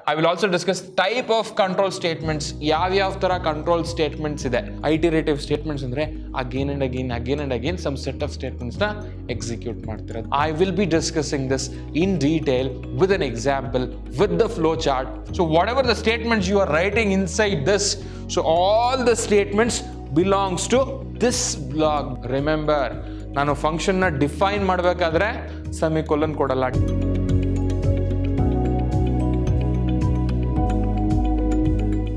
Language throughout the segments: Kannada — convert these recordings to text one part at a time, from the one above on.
I will also discuss type of control statements. Yav tara control statements ide. Iterative statements andre again and again some set of statements na execute ಮಾಡ್ತಿರೋದು. I will be discussing this in detail with an example, with the flow chart. So whatever the statements you are writing inside this, so all the statements belongs to this block. Remember, ನಾನು ಫಂಕ್ಷನ್ ನ ಡಿಫೈನ್ ಮಾಡಬೇಕಾದ್ರೆ ಸೆಮಿಕೋಲನ್ ಕೊಡಲ್ಲ.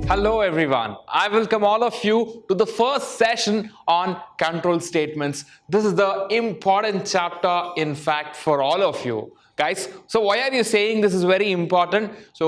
Hello everyone, I welcome all of you to the first session on control statements. This is the important chapter in fact for all of you. Guys, so why are you saying this is very important? So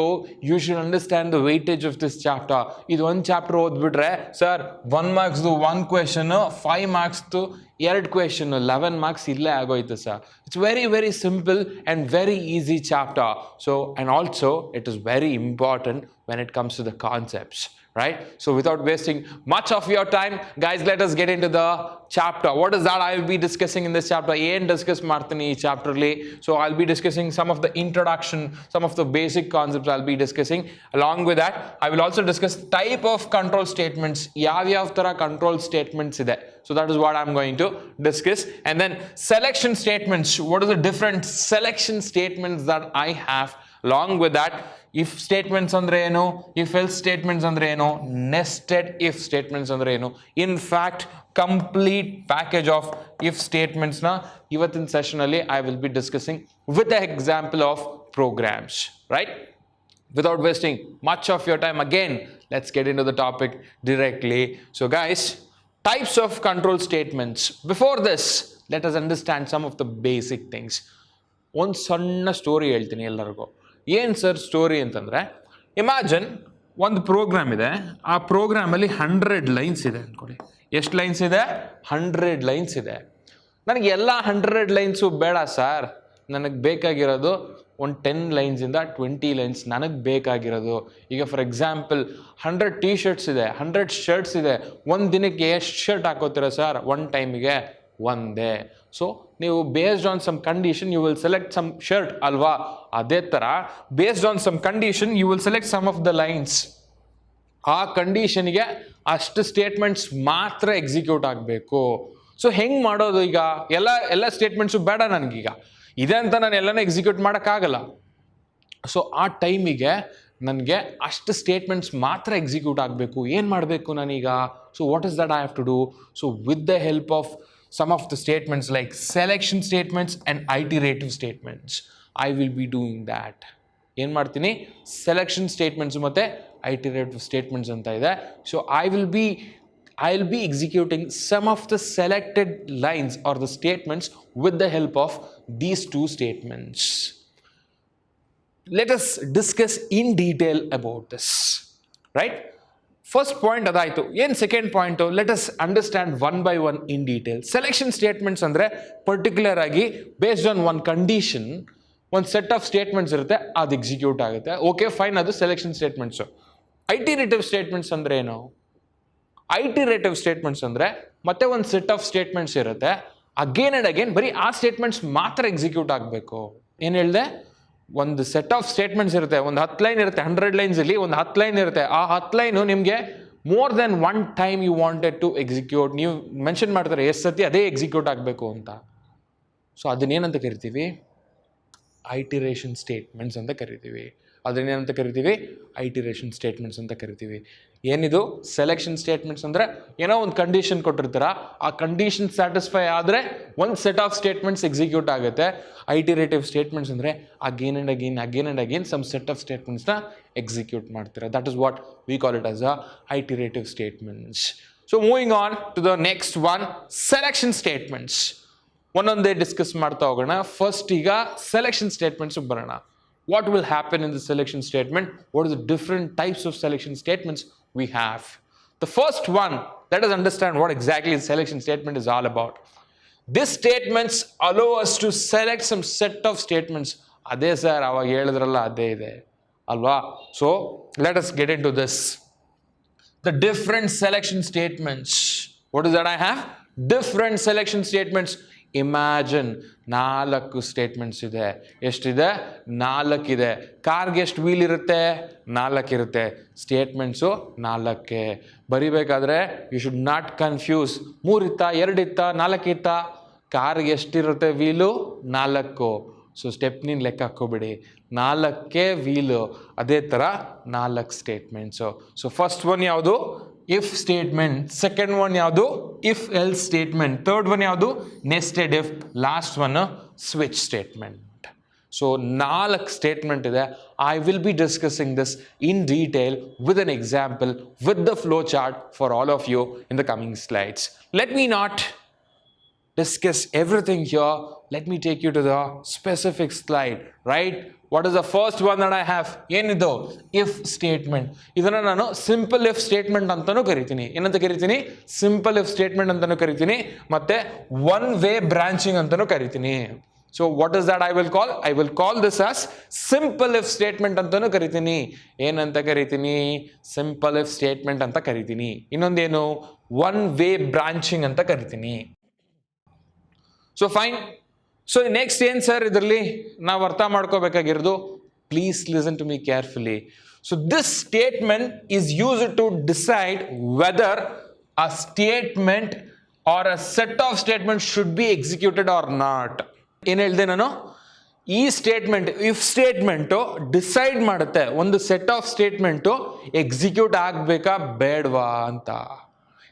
you should understand the weightage of this chapter. This one chapter odbidre sir 1 marks to 1 question, 5 marks to 2 question, 11 marks ille agoyte sir. It's very simple and very easy chapter. So and also it is very important when it comes to the concepts, right? So without wasting much of your time, guys, let us get into the chapter. What is that I will be discussing in this chapter? Discuss martini chapter le. So I'll be discussing some of the introduction, some of the basic concepts I'll be discussing. Along with that, I will also discuss type of control statements. Yav tara control statements ide. So that is what I'm going to discuss. And then selection statements. What are the different selection statements that I have? Along with that, if statements andre eno, if else statements andre eno, nested if statements andre eno. In fact, complete package of if statements na ivattin session alli I will be discussing with the example of programs, right? Without wasting much of your time, again, let's get into the topic directly. So guys, types of control statements. Before this, let us understand some of the basic things. One ಸಣ್ಣ ಸ್ಟೋರಿ ಹೇಳ್ತೀನಿ ಎಲ್ಲರಿಗೂ. ಏನು ಸರ್ ಸ್ಟೋರಿ ಅಂತಂದರೆ, ಇಮ್ಯಾಜಿನ್ ಒಂದು ಪ್ರೋಗ್ರಾಮ್ ಇದೆ. ಆ ಪ್ರೋಗ್ರಾಮಲ್ಲಿ 100 ಲೈನ್ಸ್ ಇದೆ ಅಂದ್ಕೊಳ್ಳಿ. ಎಷ್ಟು ಲೈನ್ಸ್ ಇದೆ? 100 ಲೈನ್ಸ್ ಇದೆ. ನನಗೆ ಎಲ್ಲ 100 ಲೈನ್ಸು ಬೇಡ ಸರ್, ನನಗೆ ಬೇಕಾಗಿರೋದು ಒಂದು 10 ಲೈನ್ಸಿಂದ 20 ಲೈನ್ಸ್ ನನಗೆ ಬೇಕಾಗಿರೋದು. ಈಗ ಫಾರ್ ಎಕ್ಸಾಂಪಲ್ 100 ಟೀ ಶರ್ಟ್ಸ್ ಇದೆ, 100 ಶರ್ಟ್ಸ್ ಇದೆ. ಒಂದು ದಿನಕ್ಕೆ ಎಷ್ಟು ಶರ್ಟ್ ಹಾಕೋತೀರಾ ಸರ್? ಒನ್ ಟೈಮಿಗೆ ಒಂದೇ. ಸೊ ನೀವು based on some condition you will select some shirt ಅಲ್ವಾ? ಅದೇ ಥರ based on some condition you will select some of the lines. ಆ ಕಂಡೀಷನ್ಗೆ ಅಷ್ಟು ಸ್ಟೇಟ್ಮೆಂಟ್ಸ್ ಮಾತ್ರ ಎಕ್ಸಿಕ್ಯೂಟ್ ಆಗಬೇಕು. ಸೊ ಹೆಂಗೆ ಮಾಡೋದು? ಈಗ ಎಲ್ಲ ಸ್ಟೇಟ್ಮೆಂಟ್ಸು ಬೇಡ ನನಗೀಗ, ಇದೆ ಅಂತ ನಾನು ಎಲ್ಲನೂ ಎಕ್ಸಿಕ್ಯೂಟ್ ಮಾಡೋಕ್ಕಾಗಲ್ಲ. ಸೊ ಆ ಟೈಮಿಗೆ ನನಗೆ ಅಷ್ಟು ಸ್ಟೇಟ್ಮೆಂಟ್ಸ್ ಮಾತ್ರ ಎಕ್ಸಿಕ್ಯೂಟ್ ಆಗಬೇಕು. ಏನು ಮಾಡಬೇಕು ನಾನೀಗ? So what is that I have to do? So with the help of some of the statements like selection statements and iterative statements, I will be doing that. ಏನು ಮಾಡ್ತೀನಿ? selection statements ಮತ್ತೆ iterative statements ಅಂತ ಇದೆ. So I'll be executing some of the selected lines or the statements with the help of these two statements. Let us discuss in detail about this, right? First point ಅದಾಯಿತು. ಏನು second point? Let us understand one by one in detail. Selection statements ಅಂದರೆ ಪರ್ಟಿಕ್ಯುಲರ್ ಆಗಿ ಬೇಸ್ಡ್ ಆನ್ ಒನ್ ಕಂಡೀಷನ್ ಒಂದು ಸೆಟ್ ಆಫ್ ಸ್ಟೇಟ್ಮೆಂಟ್ಸ್ ಇರುತ್ತೆ, ಅದು ಎಕ್ಸಿಕ್ಯೂಟ್ ಆಗುತ್ತೆ. ಓಕೆ ಫೈನ್, ಅದು ಸೆಲೆಕ್ಷನ್ ಸ್ಟೇಟ್ಮೆಂಟ್ಸು. ಐಟಿರೇಟಿವ್ ಸ್ಟೇಟ್ಮೆಂಟ್ಸ್ ಅಂದರೆ ಏನು? ಐಟಿರೇಟಿವ್ ಸ್ಟೇಟ್ಮೆಂಟ್ಸ್ ಅಂದರೆ ಮತ್ತೆ ಒಂದು ಸೆಟ್ ಆಫ್ ಸ್ಟೇಟ್ಮೆಂಟ್ಸ್ ಇರುತ್ತೆ, ಅಗೇನ್ ಆ್ಯಂಡ್ ಅಗೇನ್ ಬರೀ ಆ ಸ್ಟೇಟ್ಮೆಂಟ್ಸ್ ಮಾತ್ರ ಎಕ್ಸಿಕ್ಯೂಟ್ ಆಗಬೇಕು. ಏನು ಹೇಳಿದೆ? ಒಂದು ಸೆಟ್ ಆಫ್ ಸ್ಟೇಟ್ಮೆಂಟ್ಸ್ ಇರುತ್ತೆ, ಒಂದು 10 ಲೈನ್ ಇರುತ್ತೆ. 100 ಲೈನ್ಸಲ್ಲಿ ಒಂದು 10 ಲೈನ್ ಇರುತ್ತೆ. ಆ 10 ಲೈನು ನಿಮಗೆ more than one time you wanted to execute, ನೀವು ಮೆನ್ಷನ್ ಮಾಡ್ತಾರೆ ಎಷ್ಟು ಸತಿ ಅದೇ ಎಕ್ಸಿಕ್ಯೂಟ್ ಆಗಬೇಕು ಅಂತ. ಸೊ ಅದನ್ನೇನಂತ ಕರಿತೀವಿ? ಐಟಿರೇಷನ್ ಸ್ಟೇಟ್ಮೆಂಟ್ಸ್ ಅಂತ ಕರಿತೀವಿ. ಅದನ್ನೇನಂತ ಕರಿತೀವಿ? ಐಟಿರೇಷನ್ ಸ್ಟೇಟ್ಮೆಂಟ್ಸ್ ಅಂತ ಕರಿತೀವಿ. ಏನಿದು? ಸೆಲೆಕ್ಷನ್ ಸ್ಟೇಟ್ಮೆಂಟ್ಸ್ ಅಂದರೆ ಏನೋ ಒಂದು ಕಂಡೀಷನ್ ಕೊಟ್ಟಿರ್ತಾರ, ಆ ಕಂಡೀಷನ್ ಸ್ಯಾಟಿಸ್ಫೈ ಆದರೆ ಒಂದು ಸೆಟ್ ಆಫ್ ಸ್ಟೇಟ್ಮೆಂಟ್ಸ್ ಎಕ್ಸಿಕ್ಯೂಟ್ ಆಗುತ್ತೆ. ಐಟಿರೇಟಿವ್ ಸ್ಟೇಟ್ಮೆಂಟ್ಸ್ ಅಂದರೆ again and again some set of ಸ್ಟೇಟ್ಮೆಂಟ್ಸ್ನ ಎಕ್ಸಿಕ್ಯೂಟ್ ಮಾಡ್ತಾರೆ. That is what we call it as a iterative statements. So moving on to the next one, selection statements. ಒಂದೊಂದೇ ಡಿಸ್ಕಸ್ ಮಾಡ್ತಾ ಹೋಗೋಣ. ಫಸ್ಟ್ ಈಗ ಸೆಲೆಕ್ಷನ್ ಸ್ಟೇಟ್ಮೆಂಟ್ಸ್ ಬರೋಣ. What will happen in the selection statement? What are the different types of selection statements we have? The first one, let us understand what exactly the selection statement is all about. These statements allow us to select some set of statements. Ade sir, avage helidralla ade ide alva. So let us get into this. The different selection statements. What is that I have? Different selection statements. Imagine 4 statements ಇದೆ. ಎಷ್ಟಿದೆ? 4 ಇದೆ. ಕಾರ್ಗೆ ಎಷ್ಟು ವೀಲ್ ಇರುತ್ತೆ? 4 ಇರುತ್ತೆ. ಸ್ಟೇಟ್ಮೆಂಟ್ಸು 4. ಬರಿಬೇಕಾದ್ರೆ ಯು ಶುಡ್ ನಾಟ್ ಕನ್ಫ್ಯೂಸ್. 3 ಇತ್ತಾ, 2 ಇತ್ತಾ, 4 ಇತ್ತಾ? ಕಾರ್ಗೆ ಎಷ್ಟಿರುತ್ತೆ ವೀಲು? 4. ಸೊ ಸ್ಟೆಪ್ನಿನ ಲೆಕ್ಕ ಹಾಕ್ಕೋಬೇಡಿ, 4 ವೀಲು. ಅದೇ ಥರ 4 ಸ್ಟೇಟ್ಮೆಂಟ್ಸು. ಸೊ ಫಸ್ಟ್ ಒನ್ ಯಾವುದು? If statement. ಸೆಕೆಂಡ್ ಒನ್ ಯಾವುದು? If else statement. Third one ಯಾವುದು? Nested if. Last one switch statement. So 4 statement ಇದೆ. I will be discussing this in detail with an example with the flow chart for all of you in the coming slides. Let me not discuss everything here. Let me take you to the specific slide, right? What is the first one that I have? Enidu? If statement. Idanna nanu simple if statement antanu karitini. Enanta karitini? Simple if statement antanu karitini. Matte one way branching antanu karitini. So what is that I will call? I will call this as simple if statement antanu karitini. Enanta karitini? Simple if statement anta karitini. Innondenu? One way branching anta karitini. So fine. So next ಏನು ಸರ್ ಇದರಲ್ಲಿ ನಾವು ಅರ್ಥ ಮಾಡ್ಕೋಬೇಕಾಗಿರೋದು? Please listen to me carefully. So this statement is used to decide whether a statement or a set of statement should be executed or not. ಏನು ಹೇಳಿದೆ ನಾನು? ಈ ಸ್ಟೇಟ್ಮೆಂಟ್ ಇಫ್ ಸ್ಟೇಟ್ಮೆಂಟು ಡಿಸೈಡ್ ಮಾಡುತ್ತೆ ಒಂದು ಸೆಟ್ ಆಫ್ ಸ್ಟೇಟ್ಮೆಂಟು ಎಕ್ಸಿಕ್ಯೂಟ್ ಆಗಬೇಕಾ ಬೇಡವಾ ಅಂತ.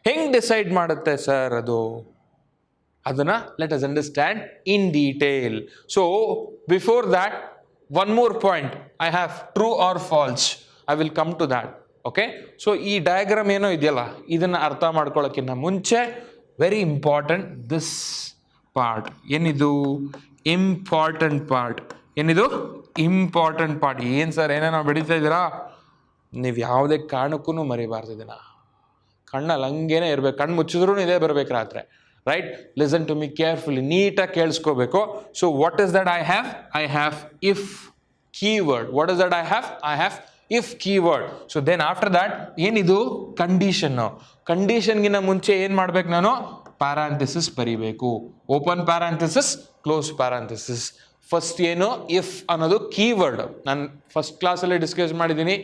ಹೆಂಗೆ ಡಿಸೈಡ್ ಮಾಡುತ್ತೆ ಸರ್ ಅದು? ಅದನ್ನ let us understand in detail. So before that, one more point I have, true or false. I will come to that. Okay, so ಈ ಡಯಾಗ್ರಾಮ್ ಏನೋ ಇದೆಯಲ್ಲ, ಇದನ್ನ ಅರ್ಥ ಮಾಡ್ಕೊಳ್ಳೋಕ್ಕಿಂತ ಮುಂಚೆ ವೆರಿ ಇಂಪಾರ್ಟೆಂಟ್ ದಿಸ್ ಪಾರ್ಟ್. ಏನಿದು? Important part. ಏನಿದು? Important part. ಏನು ಸರ್ ಏನೇನೋ ಬೆಳೀತಾ ಇದ್ದೀರಾ? ನೀವು ಯಾವುದೇ ಕಾರಣಕ್ಕೂ ಮರಿಬಾರ್ದು ಇದನ್ನ. ಕಣ್ಣಲ್ಲಿ ಹಂಗೇನೆ ಇರ್ಬೇಕು, ಕಣ್ಣು ಮುಚ್ಚಿದ್ರೂ ಇದೇ ಬರ್ಬೇಕು ರಾತ್ರಿ. Right? Listen to me carefully. ನೀಟಾಗಿ ಕೇಳಿಸ್ಕೋಬೇಕು. So what is that I have? I have if keyword. What is that I have? I have if keyword. So then after that ಏನಿದು? ಕಂಡೀಷನ್. ಕಂಡೀಷನ್ಗಿನ ಮುಂಚೆ ಏನು ಮಾಡ್ಬೇಕು ನಾನು? ಪ್ಯಾರಾಂಥಿಸಿಸ್ ಬರಿಬೇಕು. Open parenthesis, close parenthesis. First ಏನು? ಇಫ್ ಅನ್ನೋದು ಕೀವರ್ಡ್. ನಾನು ಫಸ್ಟ್ ಕ್ಲಾಸಲ್ಲಿ ಡಿಸ್ಕಸ್ ಮಾಡಿದ್ದೀನಿ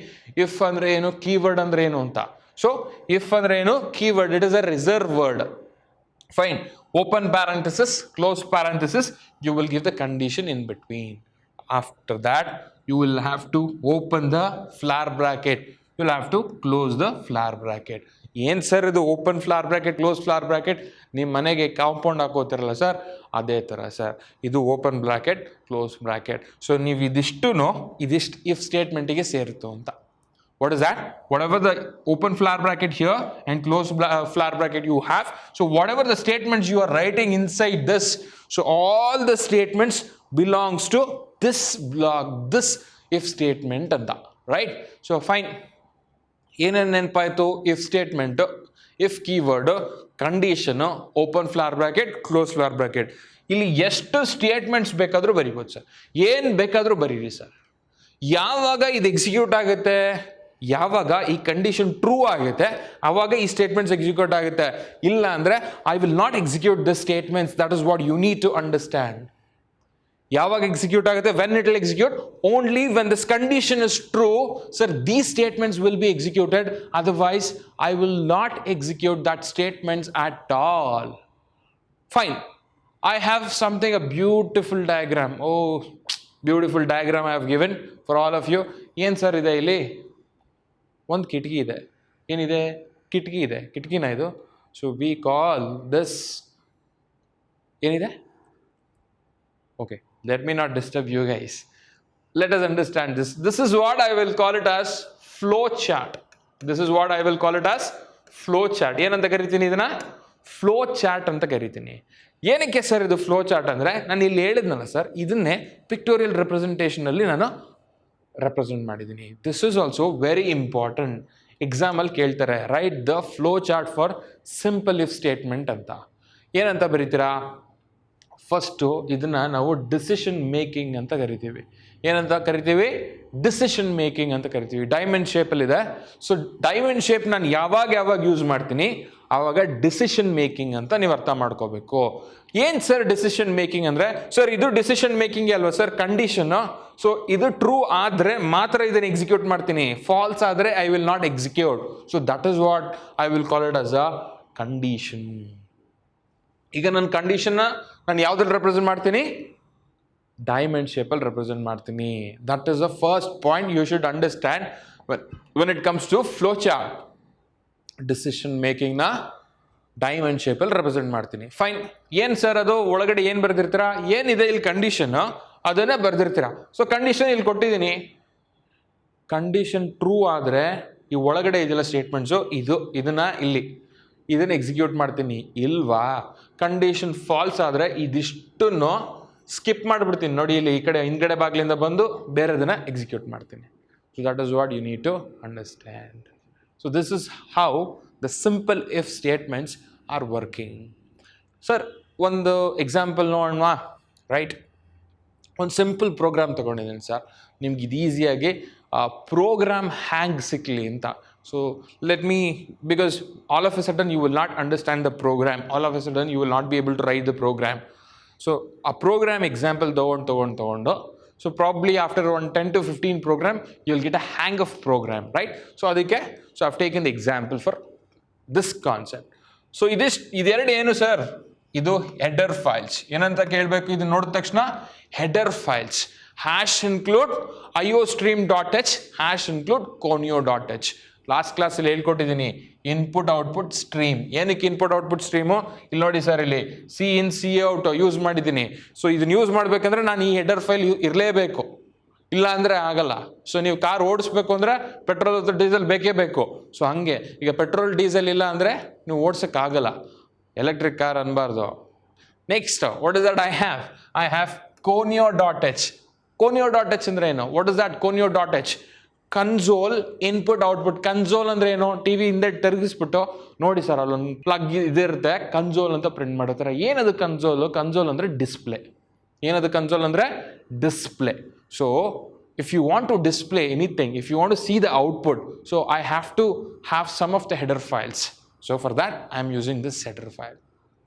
ಇಫ್ ಅಂದರೆ ಏನು, ಕೀವರ್ಡ್ ಅಂದರೆ ಏನು ಅಂತ. ಸೊ ಇಫ್ ಅಂದರೆ ಏನು? Keyword. It is a reserve word. Fine. Open parenthesis, close parenthesis, you will give the condition in between. After that, you will have to open the flower bracket. You will have to close the flower bracket. ಏನು ಸರ್ ಇದು open flower bracket, close flower bracket? ನಿಮ್ಮ ಮನೆಗೆ ಕಾಂಪೌಂಡ್ ಹಾಕೋತಿರಲ್ಲ ಸರ್, ಅದೇ ಥರ ಸರ್ ಇದು open bracket, close bracket. So ನೀವು ಇದಿಷ್ಟು ಇಫ್ ಸ್ಟೇಟ್ಮೆಂಟಿಗೆ ಸೇರಿತು ಅಂತ. What is that? Whatever the open flower bracket here and close flower bracket you have, so whatever the statements you are writing inside this, so all the statements belongs to this block, this if statement anta, right? So fine. ಏನೇನು ನೆನಪಾಯಿತು? If statement, if keyword, condition, open flower bracket, close flower bracket. ಇಲ್ಲಿ ಎಷ್ಟು ಸ್ಟೇಟ್ಮೆಂಟ್ಸ್ ಬೇಕಾದರೂ ಬರಿಬೋದು ಸರ್, ಏನು ಬೇಕಾದರೂ ಬರೀರಿ ಸರ್. ಯಾವಾಗ ಇದು ಎಕ್ಸಿಕ್ಯೂಟ್ ಆಗುತ್ತೆ? ಯಾವಾಗ ಈ ಕಂಡೀಷನ್ ಟ್ರೂ ಆಗುತ್ತೆ ಆವಾಗ ಈ ಸ್ಟೇಟ್ಮೆಂಟ್ಸ್ ಎಕ್ಸಿಕ್ಯೂಟ್ ಆಗುತ್ತೆ. ಇಲ್ಲ ಅಂದರೆ I will not execute the statements. That is what you need to understand. ಯಾವಾಗ ಎಕ್ಸಿಕ್ಯೂಟ್ ಆಗುತ್ತೆ? When it will execute only when this condition is true. Sir these statements will be executed, otherwise I will not execute that statements at all. Fine. I have something, a beautiful diagram. Oh, beautiful diagram I have given for all of you. ಏನು ಸರ್ ಇದೆ ಇಲ್ಲಿ? ಒಂದು ಕಿಟಕಿ ಇದೆ. ಏನಿದೆ? ಕಿಟಕಿ ಇದೆ. ಕಿಟಕಿನ ಇದು? ಸೊ ವಿ ಕಾಲ್ ದಿಸ್ ಏನಿದೆ? Okay, let me not disturb you guys. Let us understand this. This is what I will call it as flow chart. This is what I will call it as flow chart. ಏನಂತ ಕರಿತೀನಿ ಇದನ್ನ? ಫ್ಲೋ ಚಾರ್ಟ್ ಅಂತ ಕರಿತೀನಿ. ಏನಕ್ಕೆ ಸರ್ ಇದು ಫ್ಲೋ ಚಾರ್ಟ್ ಅಂದರೆ, ನಾನು ಇಲ್ಲಿ ಹೇಳಿದ್ನಲ್ಲ ಸರ್, ಇದನ್ನೇ ಪಿಕ್ಟೋರಿಯಲ್ ರೆಪ್ರೆಸೆಂಟೇಷನಲ್ಲಿ ನಾನು ರೆಪ್ರೆಸೆಂಟ್ ಮಾಡಿದ್ದೀನಿ. This is also very important. ಎಕ್ಸಾಮಲ್ಲಿ ಕೇಳ್ತಾರೆ, write the flow chart for simple if statement ಅಂತ. ಏನಂತ ಬರೀತೀರಾ? ಫಸ್ಟು ಇದನ್ನು ನಾವು ಡಿಸಿಷನ್ ಮೇಕಿಂಗ್ ಅಂತ ಕರಿತೀವಿ. ಏನಂತ ಕರಿತೀವಿ? ಡಿಸಿಷನ್ ಮೇಕಿಂಗ್ ಅಂತ ಕರಿತೀವಿ. ಡೈಮಂಡ್ ಶೇಪಲ್ಲಿದೆ. ಸೊ ಡೈಮಂಡ್ ಶೇಪ್ ನಾನು ಯಾವಾಗ ಯೂಸ್ ಮಾಡ್ತೀನಿ? ಆವಾಗ ಡಿಸಿಷನ್ ಮೇಕಿಂಗ್ ಅಂತ ನೀವು ಅರ್ಥ ಮಾಡ್ಕೋಬೇಕು. ಏನು ಸರ್ ಡಿಸಿಷನ್ ಮೇಕಿಂಗ್ ಅಂದರೆ? ಸರ್ ಇದು ಡಿಸಿಷನ್ ಮೇಕಿಂಗ್ ಅಲ್ವಾ ಸರ್ ಕಂಡೀಷನ್. ಸೊ ಇದು ಟ್ರೂ ಆದರೆ ಮಾತ್ರ ಇದನ್ನು ಎಕ್ಸಿಕ್ಯೂಟ್ ಮಾಡ್ತೀನಿ, ಫಾಲ್ಸ್ ಆದರೆ I will not execute. So that is what I will call it as a condition. ಈಗ ನನ್ನ ಕಂಡೀಷನ್ನ ನಾನು ಯಾವುದ್ರಲ್ಲಿ ರೆಪ್ರೆಸೆಂಟ್ ಮಾಡ್ತೀನಿ? ಡೈಮಂಡ್ ಶೇಪಲ್ಲಿ ರೆಪ್ರೆಸೆಂಟ್ ಮಾಡ್ತೀನಿ. That is the first point you should understand when it comes to flow chart. Decision ಮೇಕಿಂಗ್ನ ಡೈಮಂಡ್ ಶೇಪಲ್ಲಿ ರೆಪ್ರೆಸೆಂಟ್ ಮಾಡ್ತೀನಿ. ಫೈನ್. ಏನು ಸರ್ ಅದು ಒಳಗಡೆ ಏನು ಬರೆದಿರ್ತೀರಾ? ಏನಿದೆ ಇಲ್ಲಿ ಕಂಡೀಷನ್ ಅದನ್ನೇ ಬರೆದಿರ್ತೀರಾ. ಸೊ ಕಂಡೀಷನ್ ಇಲ್ಲಿ ಕೊಟ್ಟಿದ್ದೀನಿ. ಕಂಡೀಷನ್ ಟ್ರೂ ಆದರೆ ಈ ಒಳಗಡೆ ಇದೆಲ್ಲ ಸ್ಟೇಟ್ಮೆಂಟ್ಸು ಇದನ್ನು ಇದನ್ನು ಎಕ್ಸಿಕ್ಯೂಟ್ ಮಾಡ್ತೀನಿ ಇಲ್ವಾ? ಕಂಡೀಷನ್ ಫಾಲ್ಸ್ ಆದರೆ ಇದಿಷ್ಟನ್ನು ಸ್ಕಿಪ್ ಮಾಡಿಬಿಡ್ತೀನಿ. ನೋಡಿ ಇಲ್ಲಿ ಈ ಕಡೆ ಹಿಂದ್ಗಡೆ ಬಾಗಿಲಿಂದ ಬಂದು ಬೇರೆದನ್ನು ಎಕ್ಸಿಕ್ಯೂಟ್ ಮಾಡ್ತೀನಿ. So that is what you need to understand. So this is how the simple if statements are working. Sir ಒಂದು ಎಕ್ಸಾಂಪಲ್ ನೋಡೋಣ, ರೈಟ್? ಒಂದು ಸಿಂಪಲ್ ಪ್ರೋಗ್ರಾಮ್ ತೊಗೊಂಡಿದ್ದೀನಿ ಸರ್, ನಿಮ್ಗೆ ಇದು ಈಸಿಯಾಗಿ ಪ್ರೋಗ್ರಾಮ್ ಹ್ಯಾಂಗ್ ಸಿಕ್ಕಲಿ ಅಂತ. So let me, because all of a sudden you will not understand the program, all of a sudden you will not be able to write the program. So ಆ ಪ್ರೋಗ್ರಾಮ್ ಎಕ್ಸಾಂಪಲ್ ತೊಗೊಂಡು so probably after around 10 to 15 program you'll get a hang of program, right? So adike I've taken the example for this concept. So ಇದೆರಡು ಏನು ಸರ್? ಇದು ಹೆಡರ್ ಫೈಲ್ಸ್. ಏನಂತ ಕೇಳಬೇಕು ಇದು ನೋಡಿದ ತಕ್ಷಣ? Header files. Hash include iostream.h, hash include conio.h. Last ಕ್ಲಾಸಲ್ಲಿ ಹೇಳ್ಕೊಟ್ಟಿದ್ದೀನಿ ಇನ್ಪುಟ್ ಔಟ್ಪುಟ್ ಸ್ಟ್ರೀಮ್. ಏನಕ್ಕೆ ಇನ್ಪುಟ್ ಔಟ್ಪುಟ್ ಸ್ಟ್ರೀಮು? ಇಲ್ಲಿ ನೋಡಿ ಸರ್, ಇಲ್ಲಿ ಸಿ ಇನ್ ಸಿ ಔಟ್ ಯೂಸ್ ಮಾಡಿದ್ದೀನಿ. ಸೊ ಇದನ್ನು ಯೂಸ್ ಮಾಡಬೇಕಂದ್ರೆ ನಾನು ಈ ಹೆಡರ್ ಫೈಲ್ ಇರಲೇಬೇಕು, ಇಲ್ಲ ಅಂದರೆ ಆಗಲ್ಲ. ಸೊ ನೀವು ಕಾರ್ ಓಡಿಸ್ಬೇಕು ಅಂದರೆ ಪೆಟ್ರೋಲ್ ಅಥವಾ ಡೀಸೆಲ್ ಬೇಕೇ ಬೇಕು. ಸೊ ಹಾಗೆ ಈಗ ಪೆಟ್ರೋಲ್ ಡೀಸೆಲ್ ಇಲ್ಲ ಅಂದರೆ ನೀವು ಓಡ್ಸೋಕ್ಕಾಗಲ್ಲ, ಎಲೆಕ್ಟ್ರಿಕ್ ಕಾರ್ ಅನ್ಬಾರ್ದು. Next what is that? I have conio.h. conio.h ಅಂದರೆ ಏನು? What is that conio.h? Console input output. Console ಅಂದರೆ ಏನು? ಟಿ ವಿ ಹಿಂದೆ ತಿರುಗಿಸ್ಬಿಟ್ಟು ನೋಡಿ ಸರ್, ಅಲ್ಲೊಂದು ಪ್ಲಗ್ ಇದಿರುತ್ತೆ, ಕನ್ಸೋಲ್ ಅಂತ ಪ್ರಿಂಟ್ ಮಾಡುತ್ತಾರೆ. ಏನದು ಕನ್ಸೋಲು? ಕನ್ಸೋಲ್ ಅಂದರೆ ಡಿಸ್ಪ್ಲೇ. ಏನದು ಕನ್ಸೋಲ್ ಅಂದರೆ? Display. So if you want to display anything, if you want to see the output, so I have to have some of the header files. So for that I am using this header file.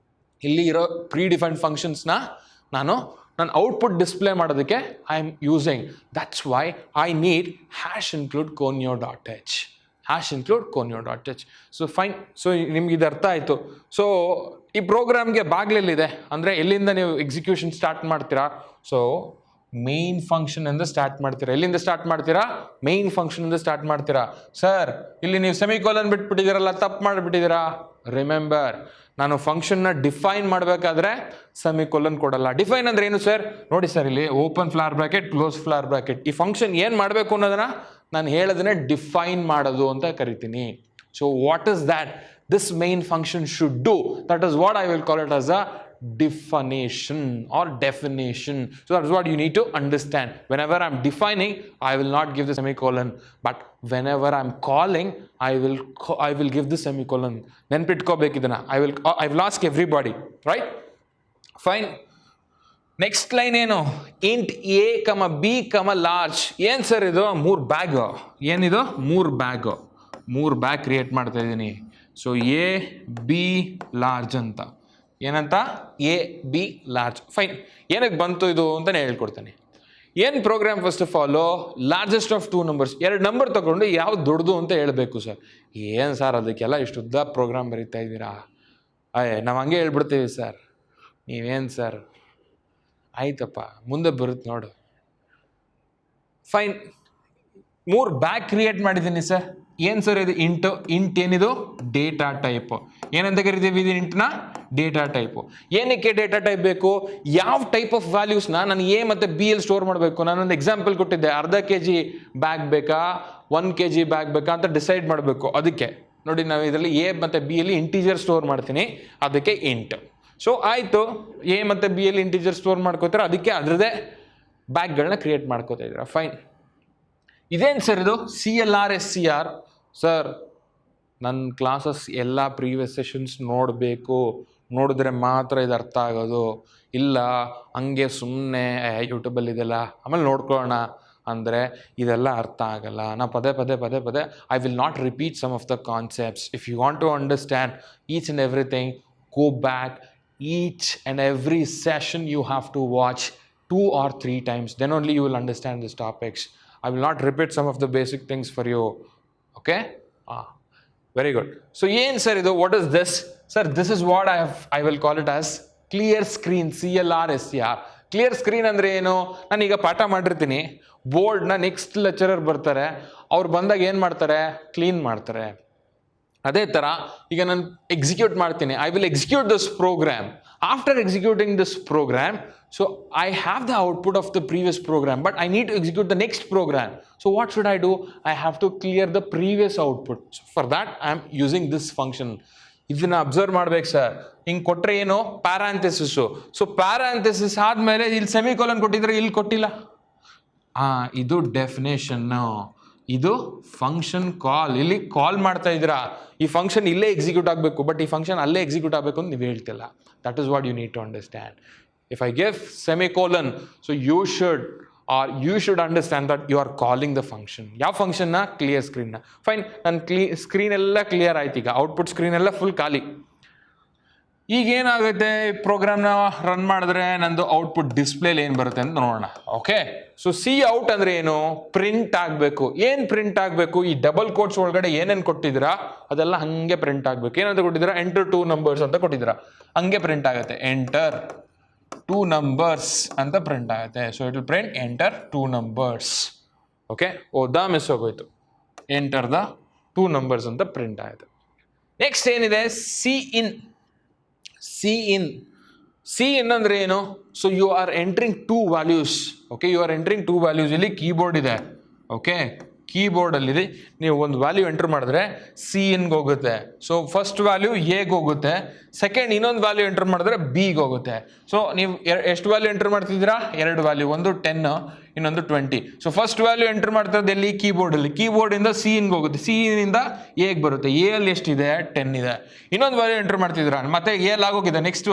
ಇಲ್ಲಿ ಇರೋ ಪ್ರೀ ಡಿಫೈನ್ಡ್ ಫಂಕ್ಷನ್ಸ್ನ ನಾನು ಔಟ್ಪುಟ್ ಡಿಸ್ಪ್ಲೇ ಮಾಡೋದಕ್ಕೆ I am using. That's why I need hash include conio.h. Hash include conio.h. So fine. So ನಿಮ್ಗೆ ಇದು ಅರ್ಥ ಆಯಿತು. ಸೊ ಈ ಪ್ರೋಗ್ರಾಮ್ಗೆ ಬಾಗಿಲಲ್ಲಿದೆ ಅಂದರೆ ಎಲ್ಲಿಂದ ನೀವು ಎಕ್ಸಿಕ್ಯೂಷನ್ ಸ್ಟಾರ್ಟ್ ಮಾಡ್ತೀರಾ? ಸೊ ಮೇನ್ ಫಂಕ್ಷನಿಂದ ಸ್ಟಾರ್ಟ್ ಮಾಡ್ತೀರಾ. ಎಲ್ಲಿಂದ ಸ್ಟಾರ್ಟ್ ಮಾಡ್ತೀರಾ? ಮೇನ್ ಫಂಕ್ಷನಿಂದ ಸ್ಟಾರ್ಟ್ ಮಾಡ್ತೀರಾ. ಸರ್ ಇಲ್ಲಿ ನೀವು ಸೆಮಿಕೋಲನ್ ಬಿಟ್ಬಿಟ್ಟಿದ್ದೀರಲ್ಲ, ತಪ್ಪು ಮಾಡಿಬಿಟ್ಟಿದ್ದೀರಾ. ರಿಮೆಂಬರ್, ನಾನು ಫಂಕ್ಷನ್ನ ಡಿಫೈನ್ ಮಾಡಬೇಕಾದ್ರೆ ಸೆಮಿಕೋಲನ್ ಕೊಡಲ್ಲ. ಡಿಫೈನ್ ಅಂದರೆ ಏನು ಸರ್? ನೋಡಿ ಸರ್, ಇಲ್ಲಿ ಓಪನ್ ಫ್ಲಾರ್ ಬ್ರಾಕೆಟ್, ಕ್ಲೋಸ್ ಫ್ಲಾರ್ ಬ್ರಾಕೆಟ್. ಈ ಫಂಕ್ಷನ್ ಏನು ಮಾಡಬೇಕು ಅನ್ನೋದನ್ನ ನಾನು ಹೇಳೋದನ್ನೇ ಡಿಫೈನ್ ಮಾಡೋದು ಅಂತ ಕರಿತೀನಿ. So what is that this main function should do? That is what I will call it as a definition or definition. So that's what you need to understand. Whenever I'm defining, I will not give the semicolon, but whenever I'm calling, I will give the semicolon. ನೆನ್ಪಿಟ್ಕೋಬೇಕು ಇದನ್ನ. I will ask everybody, right? Fine. Next line ಏನು? Int a, b, large. ಏನು ಸರ್ ಇದು? 3 ಬ್ಯಾಗ್. ಏನಿದು? 3 ಬ್ಯಾಗ್ ಕ್ರಿಯೇಟ್ ಮಾಡ್ತಾ ಇದ್ದೀನಿ. ಸೊ a, b, large ಅಂತ. ಏನಂತ? A b large. ಫೈನ್. ಏನಕ್ಕೆ ಬಂತು ಇದು ಅಂತಲೇ ಹೇಳ್ಕೊಡ್ತಾನೆ. ಏನು program? First of all largest of 2 numbers, 2 number ತೊಗೊಂಡು ಯಾವ್ದು ದೊಡ್ಡದು ಅಂತ ಹೇಳಬೇಕು ಸರ್. ಏನು ಸರ್ ಅದಕ್ಕೆಲ್ಲ ಇಷ್ಟು ಉದ್ದ ಪ್ರೋಗ್ರಾಮ್ ಬರೀತಾ ಇದ್ದೀರಾ? ನಾವು ಹಂಗೆ ಹೇಳ್ಬಿಡ್ತೀವಿ ಸರ್. ನೀವೇನು ಸರ್? ಆಯ್ತಪ್ಪ, ಮುಂದೆ ಬರುತ್ತೆ ನೋಡು. ಫೈನ್. 3 ಬ್ಯಾಗ್ ಕ್ರಿಯೇಟ್ ಮಾಡಿದ್ದೀನಿ ಸರ್. ಏನು ಸರ್ ಇದು? ಇಂಟ್ ಏನಿದು? Data type. ಏನಂತ ಕರಿತೀವಿ ಇದು? ಇಂಟ್ನ ಡೇಟಾ ಟೈಪು. ಏನಕ್ಕೆ ಡೇಟಾ ಟೈಪ್ ಬೇಕು? ಯಾವ ಟೈಪ್ ಆಫ್ ವ್ಯಾಲ್ಯೂಸ್ನ ನಾನು ಎ ಮತ್ತು ಬಿ ಎಲ್ಲಿ ಸ್ಟೋರ್ ಮಾಡಬೇಕು? ನಾನೊಂದು ಎಕ್ಸಾಂಪಲ್ ಕೊಟ್ಟಿದ್ದೆ. ಅರ್ಧ kg ಬ್ಯಾಗ್ ಬೇಕಾ, 1 kg ಬ್ಯಾಗ್ ಬೇಕಾ ಅಂತ ಡಿಸೈಡ್ ಮಾಡಬೇಕು. ಅದಕ್ಕೆ ನೋಡಿ, ನಾವು ಇದರಲ್ಲಿ ಎ ಮತ್ತು ಬಿ ಯಲ್ಲಿ ಇಂಟೀಜರ್ ಸ್ಟೋರ್ ಮಾಡ್ತೀನಿ, ಅದಕ್ಕೆ ಇಂಟ್. ಸೊ ಆಯಿತು, ಎ ಮತ್ತು ಬಿ ಯಲ್ಲಿ ಇಂಟೀಜರ್ ಸ್ಟೋರ್ ಮಾಡ್ಕೋತಾರೆ, ಅದಕ್ಕೆ ಅದರದೇ ಬ್ಯಾಗ್ಗಳನ್ನ ಕ್ರಿಯೇಟ್ ಮಾಡ್ಕೋತಾ ಇದ್ದೀರಾ. ಫೈನ್. ಇದೇನು ಸರ್ ಇದು? CLR SCR. ಸರ್ ನನ್ನ ಕ್ಲಾಸಸ್ ಎಲ್ಲ ಪ್ರೀವಿಯಸ್ ಸೆಷನ್ಸ್ ನೋಡಬೇಕು, ನೋಡಿದ್ರೆ ಮಾತ್ರ ಇದು ಅರ್ಥ ಆಗೋದು. ಇಲ್ಲ ಹಂಗೆ ಸುಮ್ಮನೆ ಯೂಟ್ಯೂಬಲ್ಲಿ ಇದೆಲ್ಲ ಆಮೇಲೆ ನೋಡ್ಕೊಳ್ಳೋಣ ಅಂದರೆ ಇದೆಲ್ಲ ಅರ್ಥ ಆಗಲ್ಲ. ನಾ ಪದೇ I will not repeat some of the concepts. If you want to understand each and everything, go back each and every session you have to watch 2 or 3 times, then only you will understand these topics. I will not repeat some of the basic things for you. Okay? Very good. So yen sir idu, what is this? Sir, this is what I will call it as clear screen, CLRSCR. Clear screen ಅಂದ್ರೆ ಏನು? ನಾನು ಈಗ ಪಾಠ ಮಾಡಿರ್ತೀನಿ, ಬೋರ್ಡ್ನ ನೆಕ್ಸ್ಟ್ ಲೆಕ್ಚರರ್ ಬರ್ತಾರೆ, ಅವ್ರು ಬಂದಾಗ ಏನು ಮಾಡ್ತಾರೆ? ಕ್ಲೀನ್ ಮಾಡ್ತಾರೆ. ಅದೇ ಥರ ಈಗ ನಾನು ಎಕ್ಸಿಕ್ಯೂಟ್ ಮಾಡ್ತೀನಿ. I will execute this program. After executing this program, so I have the output of the previous program, but I need to execute the next program. So what should I do? I have to clear the previous output. For that I am using this function. ಇದನ್ನ ಅಬ್ಸರ್ವ್ ಮಾಡ್ಬೇಕು ಸರ್. ಹಿಂಗೆ ಕೊಟ್ಟರೆ ಏನು? ಪ್ಯಾರಾಂಥೆಸಿಸು. ಸೊ ಪ್ಯಾರಾಂಥೆಸಿಸ್ ಆದಮೇಲೆ ಇಲ್ಲಿ ಸೆಮಿಕೋಲನ್ ಕೊಟ್ಟಿದ್ರೆ ಇಲ್ಲಿ ಕೊಟ್ಟಿಲ್ಲ. ಇದು ಡೆಫಿನೇಷನ್ನು, ಇದು ಫಂಕ್ಷನ್ ಕಾಲ್. ಇಲ್ಲಿ ಕಾಲ್ ಮಾಡ್ತಾ ಇದ್ದೀರಾ, ಈ ಫಂಕ್ಷನ್ ಇಲ್ಲೇ ಎಕ್ಸಿಕ್ಯೂಟ್ ಆಗಬೇಕು, ಬಟ್ ಈ ಫಂಕ್ಷನ್ ಅಲ್ಲೇ ಎಕ್ಸಿಕ್ಯೂಟ್ ಆಗಬೇಕು ಅಂತ ನೀವು ಹೇಳ್ತಿಲ್ಲ. That is what you need to understand. If I give semicolon, so you should understand that you are calling the function. ಯಾವ ಫಂಕ್ಷನ್ನ? ಕ್ಲಿಯರ್ ಸ್ಕ್ರೀನ್ನ. ಫೈನ್, ನನ್ನ ಸ್ಕ್ರೀನ್ ಎಲ್ಲ ಕ್ಲಿಯರ್ ಆಯ್ತು. ಈಗ ಔಟ್ಪುಟ್ ಸ್ಕ್ರೀನ್ ಎಲ್ಲ ಫುಲ್ ಖಾಲಿ. ಈಗೇನಾಗುತ್ತೆ? ಪ್ರೋಗ್ರಾಮ್ನ ರನ್ ಮಾಡಿದ್ರೆ ನಂದು ಔಟ್ಪುಟ್ ಡಿಸ್ಪ್ಲೇಲಿ ಏನು ಬರುತ್ತೆ ಅಂತ ನೋಡೋಣ. ಓಕೆ, ಸೊ ಸಿ ಔಟ್ ಅಂದರೆ ಏನು? ಪ್ರಿಂಟ್ ಆಗಬೇಕು. ಏನು ಪ್ರಿಂಟ್ ಆಗಬೇಕು? ಈ ಡಬಲ್ ಕೋಟ್ಸ್ ಒಳಗಡೆ ಏನೇನು ಕೊಟ್ಟಿದ್ದೀರಾ ಅದೆಲ್ಲ ಹಾಗೆ ಪ್ರಿಂಟ್ ಆಗಬೇಕು. ಏನಂತ ಕೊಟ್ಟಿದ್ದೀರಾ? ಎಂಟರ್ 2 numbers ಅಂತ ಕೊಟ್ಟಿದ್ದೀರಾ, ಹಂಗೆ ಪ್ರಿಂಟ್ ಆಗುತ್ತೆ. ಎಂಟರ್ 2 numbers ಅಂತ ಪ್ರಿಂಟ್ ಆಗುತ್ತೆ. So it will print enter 2 numbers. Okay, miss ಹೋಗೋಯ್ತು. ಎಂಟರ್ ದ 2 numbers ಅಂತ ಪ್ರಿಂಟ್ ಆಗುತ್ತೆ. ನೆಕ್ಸ್ಟ್ ಏನಿದೆ? ಸಿ ಇನ್ ಅಂದ್ರೆ ಏನು? So you are entering 2 values. Okay, you are entering 2 values. ಇಲ್ಲಿ ಕೀಬೋರ್ಡ್ ಇದೆ. ಓಕೆ, ಕೀಬೋರ್ಡಲ್ಲಿದೆ. ನೀವು ಒಂದು ವ್ಯಾಲ್ಯೂ ಎಂಟರ್ ಮಾಡಿದ್ರೆ ಸಿ ಇನ್ಗೆ ಹೋಗುತ್ತೆ. ಸೊ ಫಸ್ಟ್ ವ್ಯಾಲ್ಯೂ ಎಗೆ ಹೋಗುತ್ತೆ, ಸೆಕೆಂಡ್ ಇನ್ನೊಂದು ವ್ಯಾಲ್ಯೂ ಎಂಟರ್ ಮಾಡಿದ್ರೆ ಬಿಗೆ ಹೋಗುತ್ತೆ. ಸೊ ನೀವು ಎಷ್ಟು ವ್ಯಾಲ್ಯೂ ಎಂಟರ್ ಮಾಡ್ತಿದ್ದೀರಾ? 2 ವ್ಯಾಲ್ಯೂ, ಒಂದು 10, ಇನ್ನೊಂದು 20. ಸೊ ಫಸ್ಟ್ ವ್ಯಾಲ್ಯೂ ಎಂಟರ್ ಮಾಡ್ತಿರೋದು ಎಲ್ಲಿ? ಕೀಬೋರ್ಡಲ್ಲಿ. ಕೀಬೋರ್ಡಿಂದ ಸಿ ಇನ್ಗೆ ಹೋಗುತ್ತೆ, ಸಿ ಇಂದ ಎಗೆ ಬರುತ್ತೆ. ಎ ಅಲ್ಲಿ ಎಷ್ಟಿದೆ? 10 ಇದೆ. ಇನ್ನೊಂದು ವ್ಯಾಲ್ಯೂ ಎಂಟರ್ ಮಾಡ್ತಿದ್ದೀರಾ, ಮತ್ತೆ ಎ ಆಗೋಗಿದೆ, ನೆಕ್ಸ್ಟ್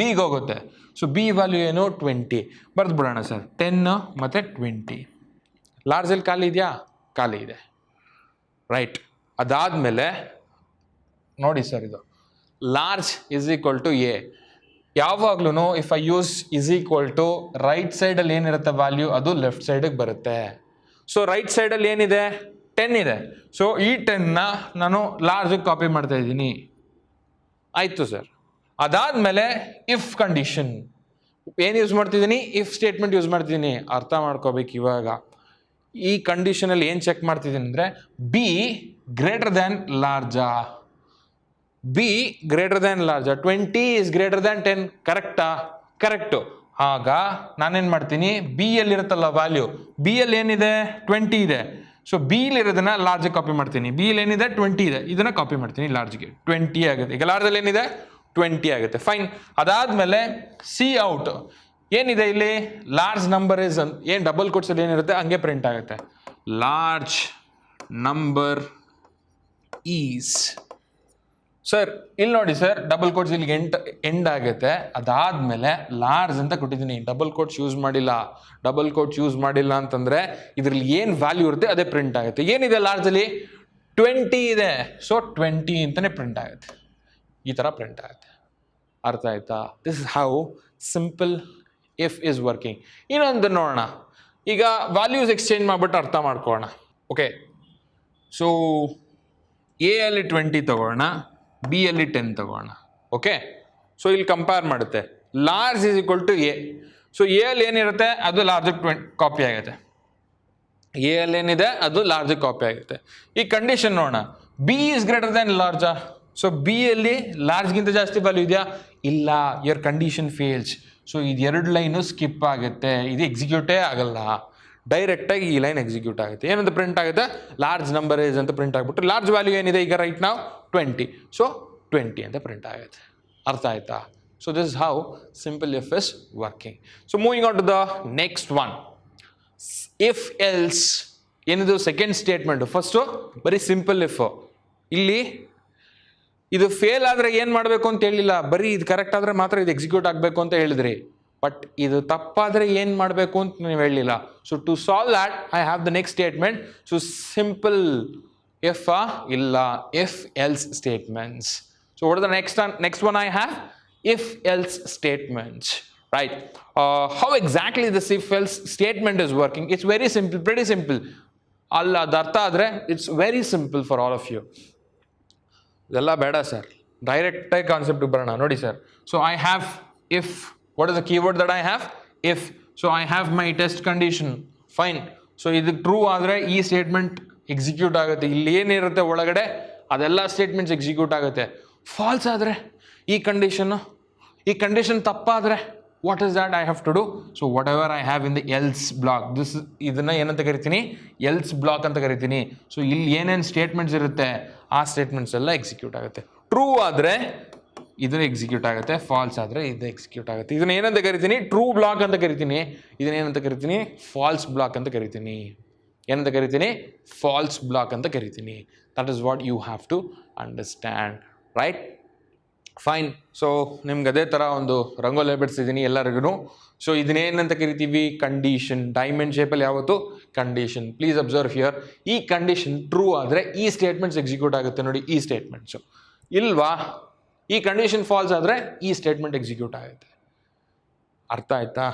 ಬಿಗೆ ಹೋಗುತ್ತೆ. ಸೊ ಬಿ ವ್ಯಾಲ್ಯೂ ಏನು? 20. ಬರೆದು ಬಿಡೋಣ ಸರ್, 10 ಮತ್ತು 20. ಲಾರ್ಜಲ್ಲಿ ಖಾಲಿ ಇದೆಯಾ? ಖಾಲಿ ಇದೆ. ರೈಟ್. ಅದಾದಮೇಲೆ ನೋಡಿ ಸರ್, ಇದು large is equal to a. ಯಾವಾಗ್ಲೂ if I use is equal to, right ಸೈಡಲ್ಲಿ ಏನಿರುತ್ತೆ ವ್ಯಾಲ್ಯೂ ಅದು ಲೆಫ್ಟ್ ಸೈಡಿಗೆ ಬರುತ್ತೆ. ಸೊ ರೈಟ್ ಸೈಡಲ್ಲಿ ಏನಿದೆ? 10 ಇದೆ. ಸೊ ಈ 10ನ ನಾನು ಲಾರ್ಜಿಗೆ ಕಾಪಿ ಮಾಡ್ತಾ ಇದ್ದೀನಿ. ಆಯಿತು ಸರ್. ಅದಾದಮೇಲೆ ಇಫ್ ಕಂಡೀಷನ್ ಏನು ಯೂಸ್ ಮಾಡ್ತಿದ್ದೀನಿ? ಇಫ್ ಸ್ಟೇಟ್ಮೆಂಟ್ ಯೂಸ್ ಮಾಡ್ತಿದ್ದೀನಿ. ಅರ್ಥ ಮಾಡ್ಕೋಬೇಕು ಇವಾಗ. ಈ ಕಂಡೀಷನಲ್ಲಿ ಏನು ಚೆಕ್ ಮಾಡ್ತಿದ್ದೀನಿ ಅಂದರೆ ಬಿ ಗ್ರೇಟರ್ ದ್ಯಾನ್ ಲಾರ್ಜಾ? ಬಿ ಗ್ರೇಟರ್ ದ್ಯಾನ್ ಲಾರ್ಜಾ? 20 ಇಸ್ ಗ್ರೇಟರ್ ದ್ಯಾನ್ 10. ಕರೆಕ್ಟಾ? ಕರೆಕ್ಟು. ಆಗ ನಾನೇನು ಮಾಡ್ತೀನಿ? ಬಿ ಎಲ್ಲಿರುತ್ತಲ್ಲ ವ್ಯಾಲ್ಯೂ, ಬಿ ಅಲ್ಲಿ ಏನಿದೆ? 20 ಇದೆ. ಸೊ ಬಿ ಇರೋದನ್ನ ಲಾರ್ಜಿಗೆ ಕಾಪಿ ಮಾಡ್ತೀನಿ. ಬಿ ಅಲ್ಲಿ ಏನಿದೆ? 20 ಇದೆ. ಇದನ್ನು ಕಾಪಿ ಮಾಡ್ತೀನಿ ಲಾರ್ಜ್ಗೆ. 20 ಆಗುತ್ತೆ. ಈಗ ಲಾರ್ಜಲ್ಲಿ ಏನಿದೆ? 20 ಆಗುತ್ತೆ. ಫೈನ್. ಅದಾದಮೇಲೆ ಸಿ ಔಟ್ ಏನಿದೆ ಇಲ್ಲಿ? ಲಾರ್ಜ್ ನಂಬರ್ ಇಸ್ ಅಂತ ಏನು ಡಬಲ್ ಕೋಟ್ಸಲ್ಲಿ ಏನಿರುತ್ತೆ ಹಂಗೆ ಪ್ರಿಂಟ್ ಆಗುತ್ತೆ. Large number is. ಸರ್ ಇಲ್ಲಿ ನೋಡಿ ಸರ್, ಡಬಲ್ ಕೋಟ್ಸ್ ಇಲ್ಲಿಗೆ ಎಂಡ್ ಆಗುತ್ತೆ. ಅದಾದಮೇಲೆ ಲಾರ್ಜ್ ಅಂತ ಕೊಟ್ಟಿದ್ದೀನಿ, ಡಬಲ್ ಕೋಟ್ಸ್ ಯೂಸ್ ಮಾಡಿಲ್ಲ. ಡಬಲ್ ಕೋಟ್ಸ್ ಯೂಸ್ ಮಾಡಿಲ್ಲ ಅಂತಂದರೆ ಇದರಲ್ಲಿ ಏನು ವ್ಯಾಲ್ಯೂ ಇರುತ್ತೆ ಅದೇ ಪ್ರಿಂಟ್ ಆಗುತ್ತೆ. ಏನಿದೆ ಲಾರ್ಜಲ್ಲಿ? 20 ಇದೆ. ಸೊ 20 ಅಂತಲೇ ಪ್ರಿಂಟ್ ಆಗುತ್ತೆ. ಈ ಥರ ಪ್ರಿಂಟ್ ಆಗುತ್ತೆ. ಅರ್ಥ ಆಯ್ತಾ? This is how simple if is working. ಇನ್ನೊಂದು ನೋಡೋಣ. ಈಗ ವ್ಯಾಲ್ಯೂಸ್ ಎಕ್ಸ್ಚೇಂಜ್ ಮಾಡಿಬಿಟ್ಟು ಅರ್ಥ ಮಾಡ್ಕೊಳ್ಳೋಣ. ಓಕೆ, ಸೊ ಎ ಅಲ್ಲಿ 20 ತಗೊಳ್ಳೋಣ, ಬಿ ಅಲ್ಲಿ 10 ತಗೊಳ್ಳೋಣ. ಓಕೆ, ಸೊ ಇಲ್ಲಿ ಕಂಪೇರ್ ಮಾಡುತ್ತೆ. Large is equal to a. So a ಅಲ್ಲಿ ಏನಿರುತ್ತೆ ಅದು ಲಾರ್ಜಿಗೆ ಕಾಪಿ ಆಗುತ್ತೆ. ಎ ಅಲ್ಲಿ ಏನಿದೆ ಅದು ಲಾರ್ಜಿಗೆ ಕಾಪಿ ಆಗುತ್ತೆ. ಈ ಕಂಡೀಷನ್ ನೋಡೋಣ. ಬಿ ಈಸ್ ಗ್ರೇಟರ್ ದ್ಯಾನ್ ಲಾರ್ಜಾ? ಸೊ ಬಿ ಅಲ್ಲಿ ಲಾರ್ಜ್ಗಿಂತ ಜಾಸ್ತಿ ವ್ಯಾಲ್ಯೂ ಇದೆಯಾ? ಇಲ್ಲ. Your condition fails. ಸೊ ಇದು 2 ಲೈನು ಸ್ಕಿಪ್ ಆಗುತ್ತೆ. ಇದು ಎಕ್ಸಿಕ್ಯೂಟೇ ಆಗಲ್ಲ. ಡೈರೆಕ್ಟಾಗಿ ಈ ಲೈನ್ ಎಕ್ಸಿಕ್ಯೂಟ್ ಆಗುತ್ತೆ. ಏನಂತ ಪ್ರಿಂಟ್ ಆಗುತ್ತೆ? ಲಾರ್ಜ್ ನಂಬರ್ ಇಸ್ ಅಂತ ಪ್ರಿಂಟ್ ಆಗಿಬಿಟ್ಟು ಲಾರ್ಜ್ ವ್ಯಾಲ್ಯೂ ಏನಿದೆ ಈಗ ರೈಟ್ ನಾವು 20. ಸೊ 20 ಅಂತ ಪ್ರಿಂಟ್ ಆಗುತ್ತೆ. ಅರ್ಥ ಆಯ್ತಾ? So this is how simple if is working. So moving on to the next one, if else. ಏನಿದು? Second statement. ಫಸ್ಟು ಬರೀ ಸಿಂಪಲ್ ಇಫ್. ಇಲ್ಲಿ ಇದು ಫೇಲ್ ಆದರೆ ಏನು ಮಾಡಬೇಕು ಅಂತ ಹೇಳಿಲ್ಲ, ಬರೀ ಇದು ಕರೆಕ್ಟ್ ಆದರೆ ಮಾತ್ರ ಇದು ಎಕ್ಸಿಕ್ಯೂಟ್ ಆಗಬೇಕು ಅಂತ ಹೇಳಿದ್ರಿ. ಬಟ್ ಇದು ತಪ್ಪಾದರೆ ಏನು ಮಾಡಬೇಕು ಅಂತ ನೀವು ಹೇಳಲಿಲ್ಲ. So to solve that I have the next statement. So simple if ಇಲ್ಲ if else statements. So what the next one I have? If else statements, right? How exactly this if else statement is working? It's very simple, pretty simple. Alla adartha adre it's very simple for all of you. Idella beda sir, direct concept barana nodi sir. So I have if, what is the keyword that I have? If. So I have my test condition, fine. So idu true adre ee statement execute agutte. Illi ಏನು ಇರುತ್ತೆ ಒಳಗಡೆ ಅದೆಲ್ಲ ಸ್ಟೇಟ್ಮೆಂಟ್ಸ್ ಎಕ್ಸಿಕ್ಯೂಟ್ ಆಗುತ್ತೆ. ಫಾಲ್ಸ್ ಆದರೆ ಈ ಕಂಡೀಷನ್ ತಪ್ಪಾದರೆ what is that I have to do? So whatever I have in the else block, ಇದನ್ನು ಏನಂತ ಕರಿತೀನಿ? ಎಲ್ಸ್ ಬ್ಲಾಕ್ ಅಂತ ಕರಿತೀನಿ. ಸೊ ಇಲ್ಲಿ ಏನೇನು ಸ್ಟೇಟ್ಮೆಂಟ್ಸ್ ಇರುತ್ತೆ ಆ ಸ್ಟೇಟ್ಮೆಂಟ್ಸ್ ಎಲ್ಲ ಎಕ್ಸಿಕ್ಯೂಟ್ ಆಗುತ್ತೆ. ಟ್ರೂ ಆದರೆ ಇದು ಎಕ್ಸಿಕ್ಯೂಟ್ ಆಗುತ್ತೆ, ಫಾಲ್ಸ್ ಆದರೆ ಇದು ಎಕ್ಸಿಕ್ಯೂಟ್ ಆಗುತ್ತೆ. ಇದನ್ನ ಏನಂತ ಕರಿತೀನಿ? ಟ್ರೂ ಬ್ಲಾಕ್ ಅಂತ ಕರಿತೀನಿ. ಇದನ್ನೇನಂತ ಕರಿತೀನಿ? ಫಾಲ್ಸ್ ಬ್ಲಾಕ್ ಅಂತ ಕರಿತೀನಿ. ಏನಂತ ಕರಿತೀನಿ? ಫಾಲ್ಸ್ ಬ್ಲಾಕ್ ಅಂತ ಕರಿತೀನಿ. That is what you have to understand, right? Fine. So ನಿಮ್ಗೆ ಅದೇ ಥರ ಒಂದು ರಂಗೋಲಿ ಬಿಡಿಸಿದ್ದೀನಿ ಎಲ್ಲರಿಗೂ. ಸೊ ಇದನ್ನೇನಂತ ಕರಿತೀವಿ? ಕಂಡೀಷನ್. ಡೈಮಂಡ್ ಶೇಪಲ್ಲಿ ಯಾವತ್ತು ಕಂಡೀಷನ್. Please observe here. ಈ ಕಂಡೀಷನ್ ಟ್ರೂ ಆದರೆ ಈ ಸ್ಟೇಟ್ಮೆಂಟ್ಸ್ ಎಕ್ಸಿಕ್ಯೂಟ್ ಆಗುತ್ತೆ ನೋಡಿ, ಈ ಸ್ಟೇಟ್ಮೆಂಟ್ಸು. ಇಲ್ವಾ? ಈ ಕಂಡೀಷನ್ ಫಾಲ್ಸ್ ಆದರೆ ಈ ಸ್ಟೇಟ್ಮೆಂಟ್ ಎಕ್ಸಿಕ್ಯೂಟ್ ಆಗುತ್ತೆ. ಅರ್ಥ ಆಯ್ತಾ?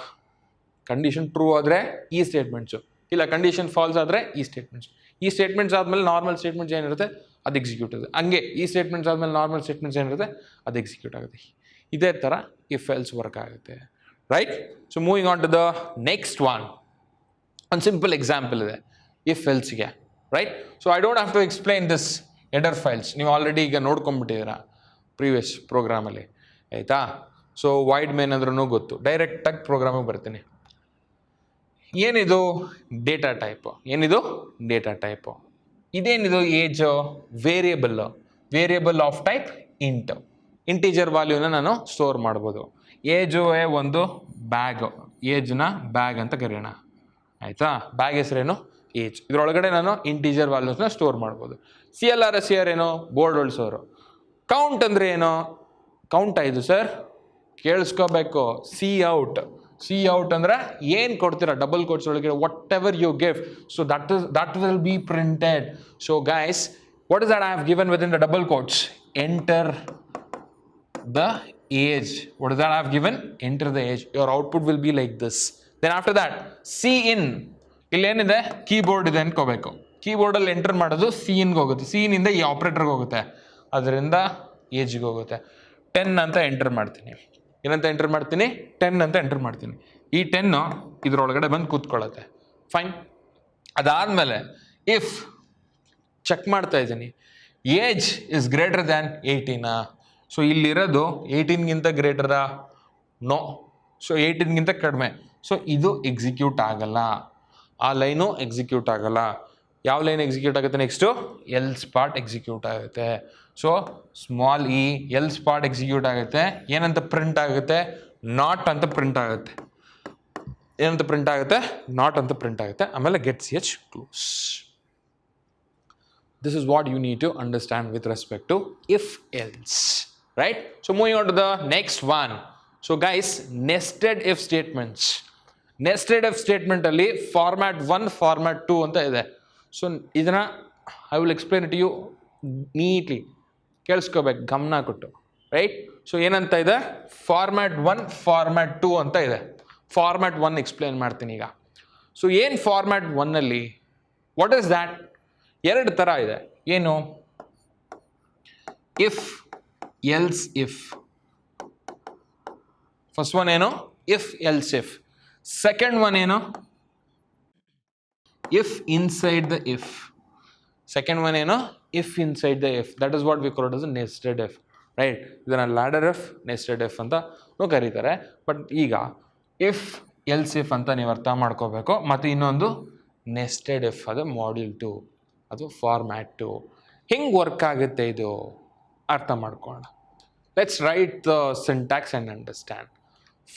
ಕಂಡೀಷನ್ ಟ್ರೂ ಆದರೆ ಈ ಸ್ಟೇಟ್ಮೆಂಟ್ಸು, ಇಲ್ಲ ಕಂಡೀಷನ್ ಫಾಲ್ಸ್ ಆದರೆ ಈ ಸ್ಟೇಟ್ಮೆಂಟ್ಸ್ ಆದಮೇಲೆ ನಾರ್ಮಲ್ ಸ್ಟೇಟ್ಮೆಂಟ್ಸ್ ಏನಿರುತ್ತೆ ಅದು ಎಕ್ಸಿಕ್ಯೂಟ್ ಆಗುತ್ತೆ. ಹಂಗೆ ಈ ಸ್ಟೇಟ್ಮೆಂಟ್ಸ್ ಆದಮೇಲೆ ನಾರ್ಮಲ್ ಸ್ಟೇಟ್ಮೆಂಟ್ಸ್ ಏನಿರುತ್ತೆ ಅದು ಎಕ್ಸಿಕ್ಯೂಟ್ ಆಗುತ್ತೆ. ಇದೇ ಥರ ಇಫ್ ಎಲ್ಸ್ ವರ್ಕ್ ಆಗುತ್ತೆ, right? So moving on to the next one. ಒಂದು ಸಿಂಪಲ್ ಎಕ್ಸಾಂಪಲ್ ಇದೆ ಇಫ್ ಎಲ್ಸ್ಗೆ, right? So I don't have to explain this header files. ನೀವು ಆಲ್ರೆಡಿ ಈಗ ನೋಡ್ಕೊಂಡ್ಬಿಟ್ಟಿದ್ದೀರಾ ಪ್ರೀವಿಯಸ್ ಪ್ರೋಗ್ರಾಮಲ್ಲಿ, ಆಯಿತಾ? ಸೊ ವೈಡ್ ಮೇನ್ ಅಂದ್ರೂ ಗೊತ್ತು. ಡೈರೆಕ್ಟಾಗಿ ಪ್ರೋಗ್ರಾಮಿಗೆ ಬರ್ತೀನಿ. ಏನಿದು? Data type. ಏನಿದು? Data type. ಇದೇನಿದು? Age variable of type int. Integer ವ್ಯಾಲ್ಯೂನ ನಾನು ಸ್ಟೋರ್ ಮಾಡ್ಬೋದು. ಏಜು ಒಂದು ಬ್ಯಾಗು, ಏಜ್ನ ಬ್ಯಾಗ್ ಅಂತ ಕರೆಯೋಣ, ಆಯಿತಾ? ಬ್ಯಾಗ್ ಹೆಸರೇನು? ಏಜ್. ಇದರೊಳಗಡೆ ನಾನು ಇಂಟೀಜರ್ ವ್ಯಾಲ್ಯೂಸ್ನ ಸ್ಟೋರ್ ಮಾಡ್ಬೋದು. CLR ಏನು? ಬೋರ್ಡ್ ಉಳಿಸೋರು. ಕೌಂಟ್ ಅಂದರೆ ಏನು? ಕೌಂಟ್ ಆಯಿತು ಸರ್, ಕೇಳಿಸ್ಕೋಬೇಕು. ಸಿ ಔಟ್ ಅಂದರೆ ಏನು ಕೊಡ್ತೀರಾ ಡಬಲ್ ಕೋಟ್ಸ್ ಒಳಗೆ, whatever you give, so that will be printed. So guys, what is that I have given within the double quotes? Enter the age. What is that I have given? Enter the age. Your output will be like this. Then after that cin. ಇಲ್ಲೇನಿದೆ? ಕೀಬೋರ್ಡ್ ಇದೆ ಅನ್ಕೋಬೇಕು. ಕೀಬೋರ್ಡಲ್ಲಿ ಎಂಟರ್ ಮಾಡೋದು ಸಿ ಇನ್ಗೆ ಹೋಗುತ್ತೆ. ಸಿ ಇನ್ನಿಂದ ಈ ಆಪ್ರೇಟರ್ಗೆ ಹೋಗುತ್ತೆ, ಅದರಿಂದ ಏಜ್ಗೆ ಹೋಗುತ್ತೆ. 10 ಅಂತ ಎಂಟರ್ ಮಾಡ್ತೀನಿ. ಏನಂತ ಎಂಟರ್ ಮಾಡ್ತೀನಿ? 10 ಅಂತ ಎಂಟರ್ ಮಾಡ್ತೀನಿ. ಈ 10 ಇದರೊಳಗಡೆ ಬಂದು ಕೂತ್ಕೊಳ್ಳುತ್ತೆ. ಫೈನ್. ಅದಾದಮೇಲೆ ಇಫ್ ಚೆಕ್ ಮಾಡ್ತಾ ಇದ್ದೀನಿ, ಏಜ್ ಇಸ್ ಗ್ರೇಟರ್ ದ್ಯಾನ್ 18. ಸೊ ಇಲ್ಲಿರೋದು 18ಗಿಂತ ಗ್ರೇಟರಾ? ನೋ. ಸೊ 18ಗಿಂತ ಕಡಿಮೆ. ಸೊ ಇದು ಎಕ್ಸಿಕ್ಯೂಟ್ ಆಗಲ್ಲ, ಆ ಲೈನು ಎಕ್ಸಿಕ್ಯೂಟ್ ಆಗಲ್ಲ. ಯಾವ ಲೈನ್ ಎಕ್ಸಿಕ್ಯೂಟ್ ಆಗುತ್ತೆ? ನೆಕ್ಸ್ಟು ಎಲ್ಸ್ ಪಾರ್ಟ್ ಎಕ್ಸಿಕ್ಯೂಟ್ ಆಗುತ್ತೆ. So small E else part execute ಆಗುತ್ತೆ. ಏನಂತ ಪ್ರಿಂಟ್ ಆಗುತ್ತೆ? ನಾಟ್ ಅಂತ ಪ್ರಿಂಟ್ ಆಗುತ್ತೆ. ಏನಂತ ಪ್ರಿಂಟ್ ಆಗುತ್ತೆ? ನಾಟ್ ಅಂತ ಪ್ರಿಂಟ್ ಆಗುತ್ತೆ. ಆಮೇಲೆ get CH close. This is what you need to understand with respect to if else, right? So moving on to the next one. So guys, nested if statements. Nested if statement ಅಲ್ಲಿ format 1 format 2 ಅಂತ ಇದೆ. ಸೊ ಇದನ್ನ I will explain it you neatly. ಕೇಳಿಸ್ಕೋಬೇಕು ಗಮನ ಕೊಟ್ಟು, ರೈಟ್? ಸೊ ಏನಂತ ಇದೆ? ಫಾರ್ಮ್ಯಾಟ್ 1 ಫಾರ್ಮ್ಯಾಟ್ 2 ಅಂತ ಇದೆ. ಫಾರ್ಮ್ಯಾಟ್ 1 ಎಕ್ಸ್ಪ್ಲೇನ್ ಮಾಡ್ತೀನಿ ಈಗ. ಸೊ ಏನು ಫಾರ್ಮ್ಯಾಟ್ 1ಅಲ್ಲಿ? What is that? ಎರಡು ಥರ ಇದೆ. ಏನು? If else if. First one ಏನು? If else if. Second one ಏನು? if inside the if. Second one ಏನು? if inside the if. That is what we call it as a nested if, right? ಇದನ್ನ ladder if, nested if ಅಂತ ಕರೀತಾರೆ. ಬಟ್ ಈಗ if else if ಅಂತ ನೀವು ಅರ್ಥ ಮಾಡ್ಕೋಬೇಕು. ಮತ್ತು ಇನ್ನೊಂದು nested if, ಅದು ಮಾಡ್ಯೂಲ್ 2, ಅದು ಫಾರ್ಮ್ಯಾಟ್ 2. ಹಿಂಗೆ ವರ್ಕ್ ಆಗುತ್ತೆ ಇದು ಅರ್ಥ ಮಾಡ್ಕೊಳ್ಳೋಣ. Let's right the syntax and understand.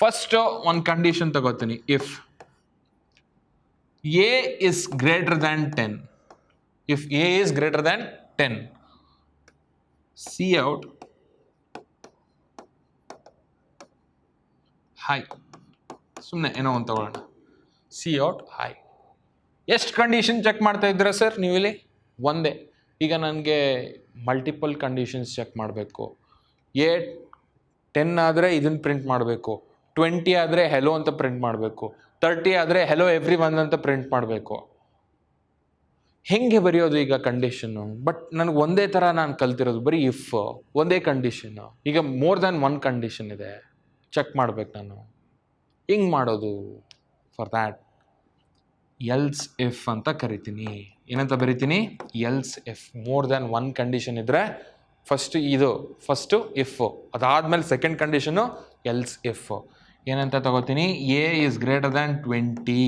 First ಒಂದು ಕಂಡೀಷನ್ ತಗೋತೀನಿ. if A is greater than 10. If A is greater than 10, C out high. ಸುಮ್ಮನೆ ಏನೋ ಒಂದು ತಗೊಳ್ಳೋಣ. C out I. ಎಷ್ಟು ಕಂಡೀಷನ್ ಚೆಕ್ ಮಾಡ್ತಾ ಇದ್ದೀರಾ ಸರ್ ನೀವಿಲ್ಲಿ? ಒಂದೇ. ಈಗ ನನಗೆ ಮಲ್ಟಿಪಲ್ ಕಂಡೀಷನ್ಸ್ ಚೆಕ್ ಮಾಡಬೇಕು. 10 ಆದರೆ ಇದನ್ನು ಪ್ರಿಂಟ್ ಮಾಡಬೇಕು, 20 ಆದರೆ ಹೆಲೋ ಅಂತ ಪ್ರಿಂಟ್ ಮಾಡಬೇಕು, 30 ಆದರೆ ಹೆಲೋ ಎವ್ರಿ ಒನ್ ಅಂತ ಪ್ರಿಂಟ್ ಮಾಡಬೇಕು. ಹೆಂಗೆ ಬರೆಯೋದು ಈಗ ಕಂಡೀಷನ್ನು? ಬಟ್ ನನಗೆ ಒಂದೇ ಥರ ನಾನು ಕಲ್ತಿರೋದು ಬರೀ ಇಫ್, ಒಂದೇ ಕಂಡೀಷನ್ನು. ಈಗ ಮೋರ್ ದ್ಯಾನ್ ಒನ್ ಕಂಡೀಷನ್ ಇದೆ, ಚೆಕ್ ಮಾಡ್ಬೇಕು ನಾನು. ಹಿಂಗೆ ಮಾಡೋದು? ಫಾರ್ ದ್ಯಾಟ್ ಎಲ್ಸ್ ಇಫ್ ಅಂತ ಕರಿತೀನಿ. ಏನಂತ ಬರಿತೀನಿ? Else if. More than one condition ಇದ್ದರೆ ಫಸ್ಟು ಇಫ್, ಅದಾದಮೇಲೆ ಸೆಕೆಂಡ್ ಕಂಡೀಷನು ಎಲ್ಸ್ ಇಫ್. ಏನಂತ ತಗೋತೀನಿ? A is greater than 20.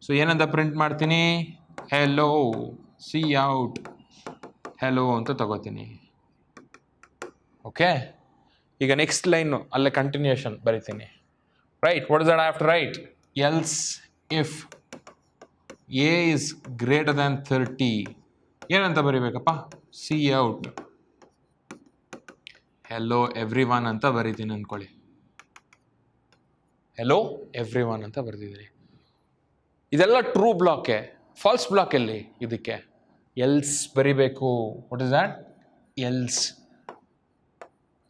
So ಏನಂತ ಪ್ರಿಂಟ್ ಮಾಡ್ತೀನಿ? ಹೆಲೋ, ಸಿ ಔಟ್ ಹೆಲೋ ಅಂತ ತಗೋತೀನಿ. ಓಕೆ, ಈಗ ನೆಕ್ಸ್ಟ್ ಲೈನು ಅಲ್ಲೇ ಕಂಟಿನ್ಯೂಷನ್ ಬರಿತೀನಿ. Right, what is that I have to write? Else if a is greater than 30. ಏನಂತ ಬರಿಬೇಕಪ್ಪ? Cout hello everyone ಅಂತ ಬರಿತೀನಿ ಅಂದ್ಕೊಳ್ಳಿ. ಹೆಲೋ ಎವ್ರಿ ಒನ್ ಅಂತ ಬರೆದಿದ್ದೀನಿ. ಇದೆಲ್ಲ ಟ್ರೂ ಬ್ಲಾಕೆ. ಫಾಲ್ಸ್ ಬ್ಲಾಕ್ ಎಲ್ಲಿ ಇದಕ್ಕೆ? ಎಲ್ಸ್ ಬರಿಬೇಕು. What is that? Else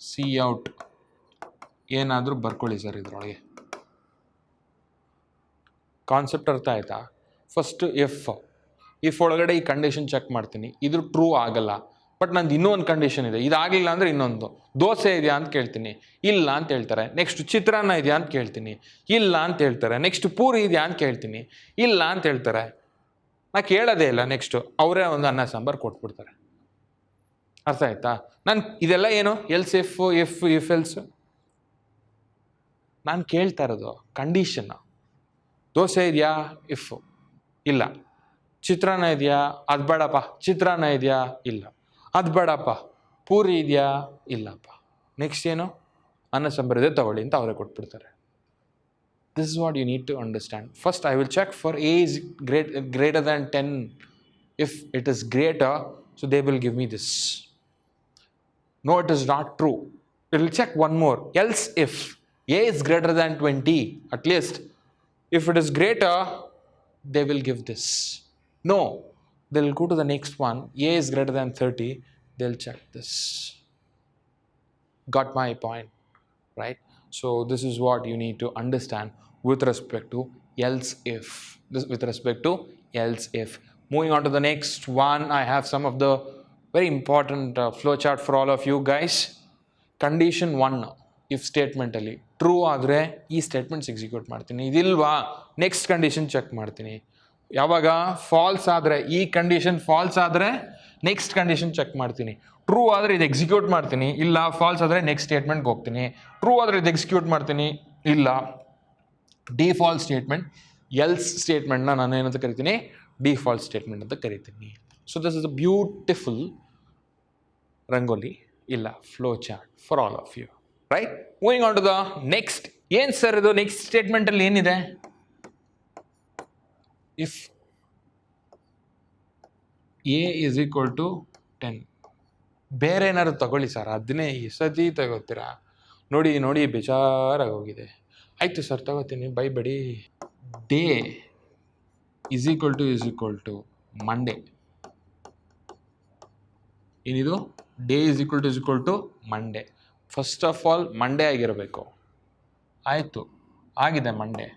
C out ಏನಾದರೂ ಬರ್ಕೊಳ್ಳಿ ಸರ್ ಇದರೊಳಗೆ. ಕಾನ್ಸೆಪ್ಟ್ ಅರ್ಥ ಆಯ್ತಾ? ಫಸ್ಟು ಇಫ್ ಒಳಗಡೆ ಈ ಕಂಡೀಷನ್ ಚೆಕ್ ಮಾಡ್ತೀನಿ. ಇದು ಟ್ರೂ ಆಗಲ್ಲ, ಬಟ್ ನಂದು ಇನ್ನೂ ಒಂದು ಕಂಡೀಷನ್ ಇದೆ. ಇದಾಗಲಿಲ್ಲ ಅಂದರೆ ಇನ್ನೊಂದು. ದೋಸೆ ಇದೆಯಾ ಅಂತ ಕೇಳ್ತೀನಿ, ಇಲ್ಲ ಅಂತ ಹೇಳ್ತಾರೆ. ನೆಕ್ಸ್ಟ್ ಚಿತ್ರಾನ್ನ ಇದೆಯಾ ಅಂತ ಕೇಳ್ತೀನಿ, ಇಲ್ಲ ಅಂತ ಹೇಳ್ತಾರೆ. ನೆಕ್ಸ್ಟ್ ಪೂರಿ ಇದೆಯಾ ಅಂತ ಕೇಳ್ತೀನಿ, ಇಲ್ಲ ಅಂತ ಹೇಳ್ತಾರೆ. ನಾ ಕೇಳೋದೇ ಇಲ್ಲ. ನೆಕ್ಸ್ಟು ಅವರೇ ಒಂದು ಅನ್ನ ಸಾಂಬಾರು ಕೊಟ್ಬಿಡ್ತಾರೆ. ಅರ್ಥ ಆಯ್ತಾ? ನಾನು ಇದೆಲ್ಲ ಏನು? ಎಲ್ಸ್ ಇಫ್ ಎಲ್ಸ್ ನಾನು ಕೇಳ್ತಾ ಇರೋದು ಕಂಡೀಷನ್ನ. ದೋಸೆ ಇದೆಯಾ? ಇಫ್. ಇಲ್ಲ. ಚಿತ್ರಾನ್ನ ಇದೆಯಾ? ಅದು ಬೇಡಪ್ಪ. ಚಿತ್ರಾನ್ನ ಇದೆಯಾ? ಇಲ್ಲ. ಅದು ಬೇಡಪ್ಪ. ಪೂರಿ ಇದೆಯಾ? ಇಲ್ಲಪ್ಪ. ನೆಕ್ಸ್ಟ್ ಏನು? ಅನ್ನ ಸಾಂಬಾರು ಇದೆ ತಗೊಳ್ಳಿ ಅಂತ ಅವರೇ ಕೊಟ್ಬಿಡ್ತಾರೆ. This is what you need to understand. First, I will check for A is greater than 10. If it is greater, so they will give me this. No, it is not true. We will check one more. Else if A is greater than 20, at least. If it is greater, they will give this. No, they will go to the next one. A is greater than 30, they will check this. Got my point, right? So this is what you need to understand with respect to else if. With respect to else if. Moving on to the next one, I have some of the very important flowchart for all of you guys. Condition 1, if statement ಅಲ್ಲಿ ಟ್ರೂ ಆದರೆ ಈ ಸ್ಟೇಟ್ಮೆಂಟ್ಸ್ ಎಕ್ಸಿಕ್ಯೂಟ್ ಮಾಡ್ತೀನಿ. ಇದಿಲ್ವಾ, ನೆಕ್ಸ್ಟ್ ಕಂಡೀಷನ್ ಚೆಕ್ ಮಾಡ್ತೀನಿ. ಯಾವಾಗ ಫಾಲ್ಸ್ ಆದರೆ, ಈ ಕಂಡೀಷನ್ ಫಾಲ್ಸ್ ಆದರೆ ನೆಕ್ಸ್ಟ್ ಕಂಡೀಷನ್ ಚೆಕ್ ಮಾಡ್ತೀನಿ. ಟ್ರೂ ಆದರೆ ಇದು ಎಕ್ಸಿಕ್ಯೂಟ್ ಮಾಡ್ತೀನಿ, ಇಲ್ಲ. ಫಾಲ್ಸ್ ಆದರೆ ನೆಕ್ಸ್ಟ್ ಸ್ಟೇಟ್ಮೆಂಟ್ಗೆ ಹೋಗ್ತೀನಿ. ಟ್ರೂ ಆದರೆ ಇದು ಎಕ್ಸಿಕ್ಯೂಟ್ ಮಾಡ್ತೀನಿ, ಇಲ್ಲ. ಡಿಫಾಲ್ಟ್ ಸ್ಟೇಟ್ಮೆಂಟ್ ಎಲ್ಸ್ ಸ್ಟೇಟ್ಮೆಂಟ್ನ ನಾನು ಏನಂತ ಕರಿತೀನಿ? ಡಿಫಾಲ್ಟ್ ಸ್ಟೇಟ್ಮೆಂಟ್ ಅಂತ ಕರಿತೀನಿ. So this is a beautiful rangoli, ಇಲ್ಲ flow chart for all of you. Right, moving on to the next. ಏನು ಸರ್ ಇದು ನೆಕ್ಸ್ಟ್ ಸ್ಟೇಟ್ಮೆಂಟಲ್ಲಿ ಏನಿದೆ? If a is equal to 10. ಬೇರೆ ಏನಾದ್ರು ತಗೊಳ್ಳಿ ಸರ್, ಅದನ್ನೇ ಈ ಸತಿ ತಗೋತೀರಾ? ನೋಡಿ ಬೇಜಾರಾಗಿ ಹೋಗಿದೆ. ಆಯಿತು ಸರ್, ತಗೋತೀನಿ, ಬೈಬೇಡಿ. Day is equal to Monday. ಏನಿದು? Day is equal to Monday. First of all Monday ಆಗಿರಬೇಕು. ಆಯಿತು, ಆಗಿದೆ Monday.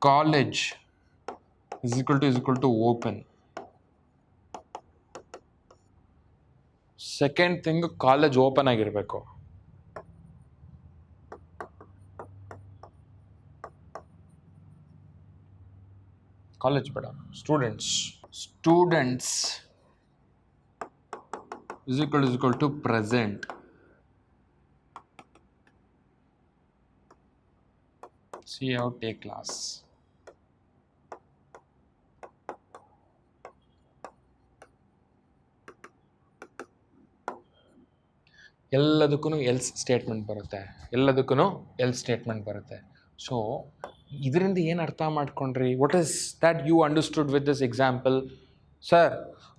College is equal to open. Second thing, college open ಆಗಿರಬೇಕು. ಕಾಲೇಜ್ ಬೇಡ, students is equal to present. See how take class. ಎಲ್ಲದಕ್ಕೂ ಎಲ್ಸ್ ಸ್ಟೇಟ್ಮೆಂಟ್ ಬರುತ್ತೆ. ಸೊ ಇದರಿಂದ ಏನು ಅರ್ಥ ಮಾಡ್ಕೊಂಡ್ರಿ? What is that you understood with this example? Sir,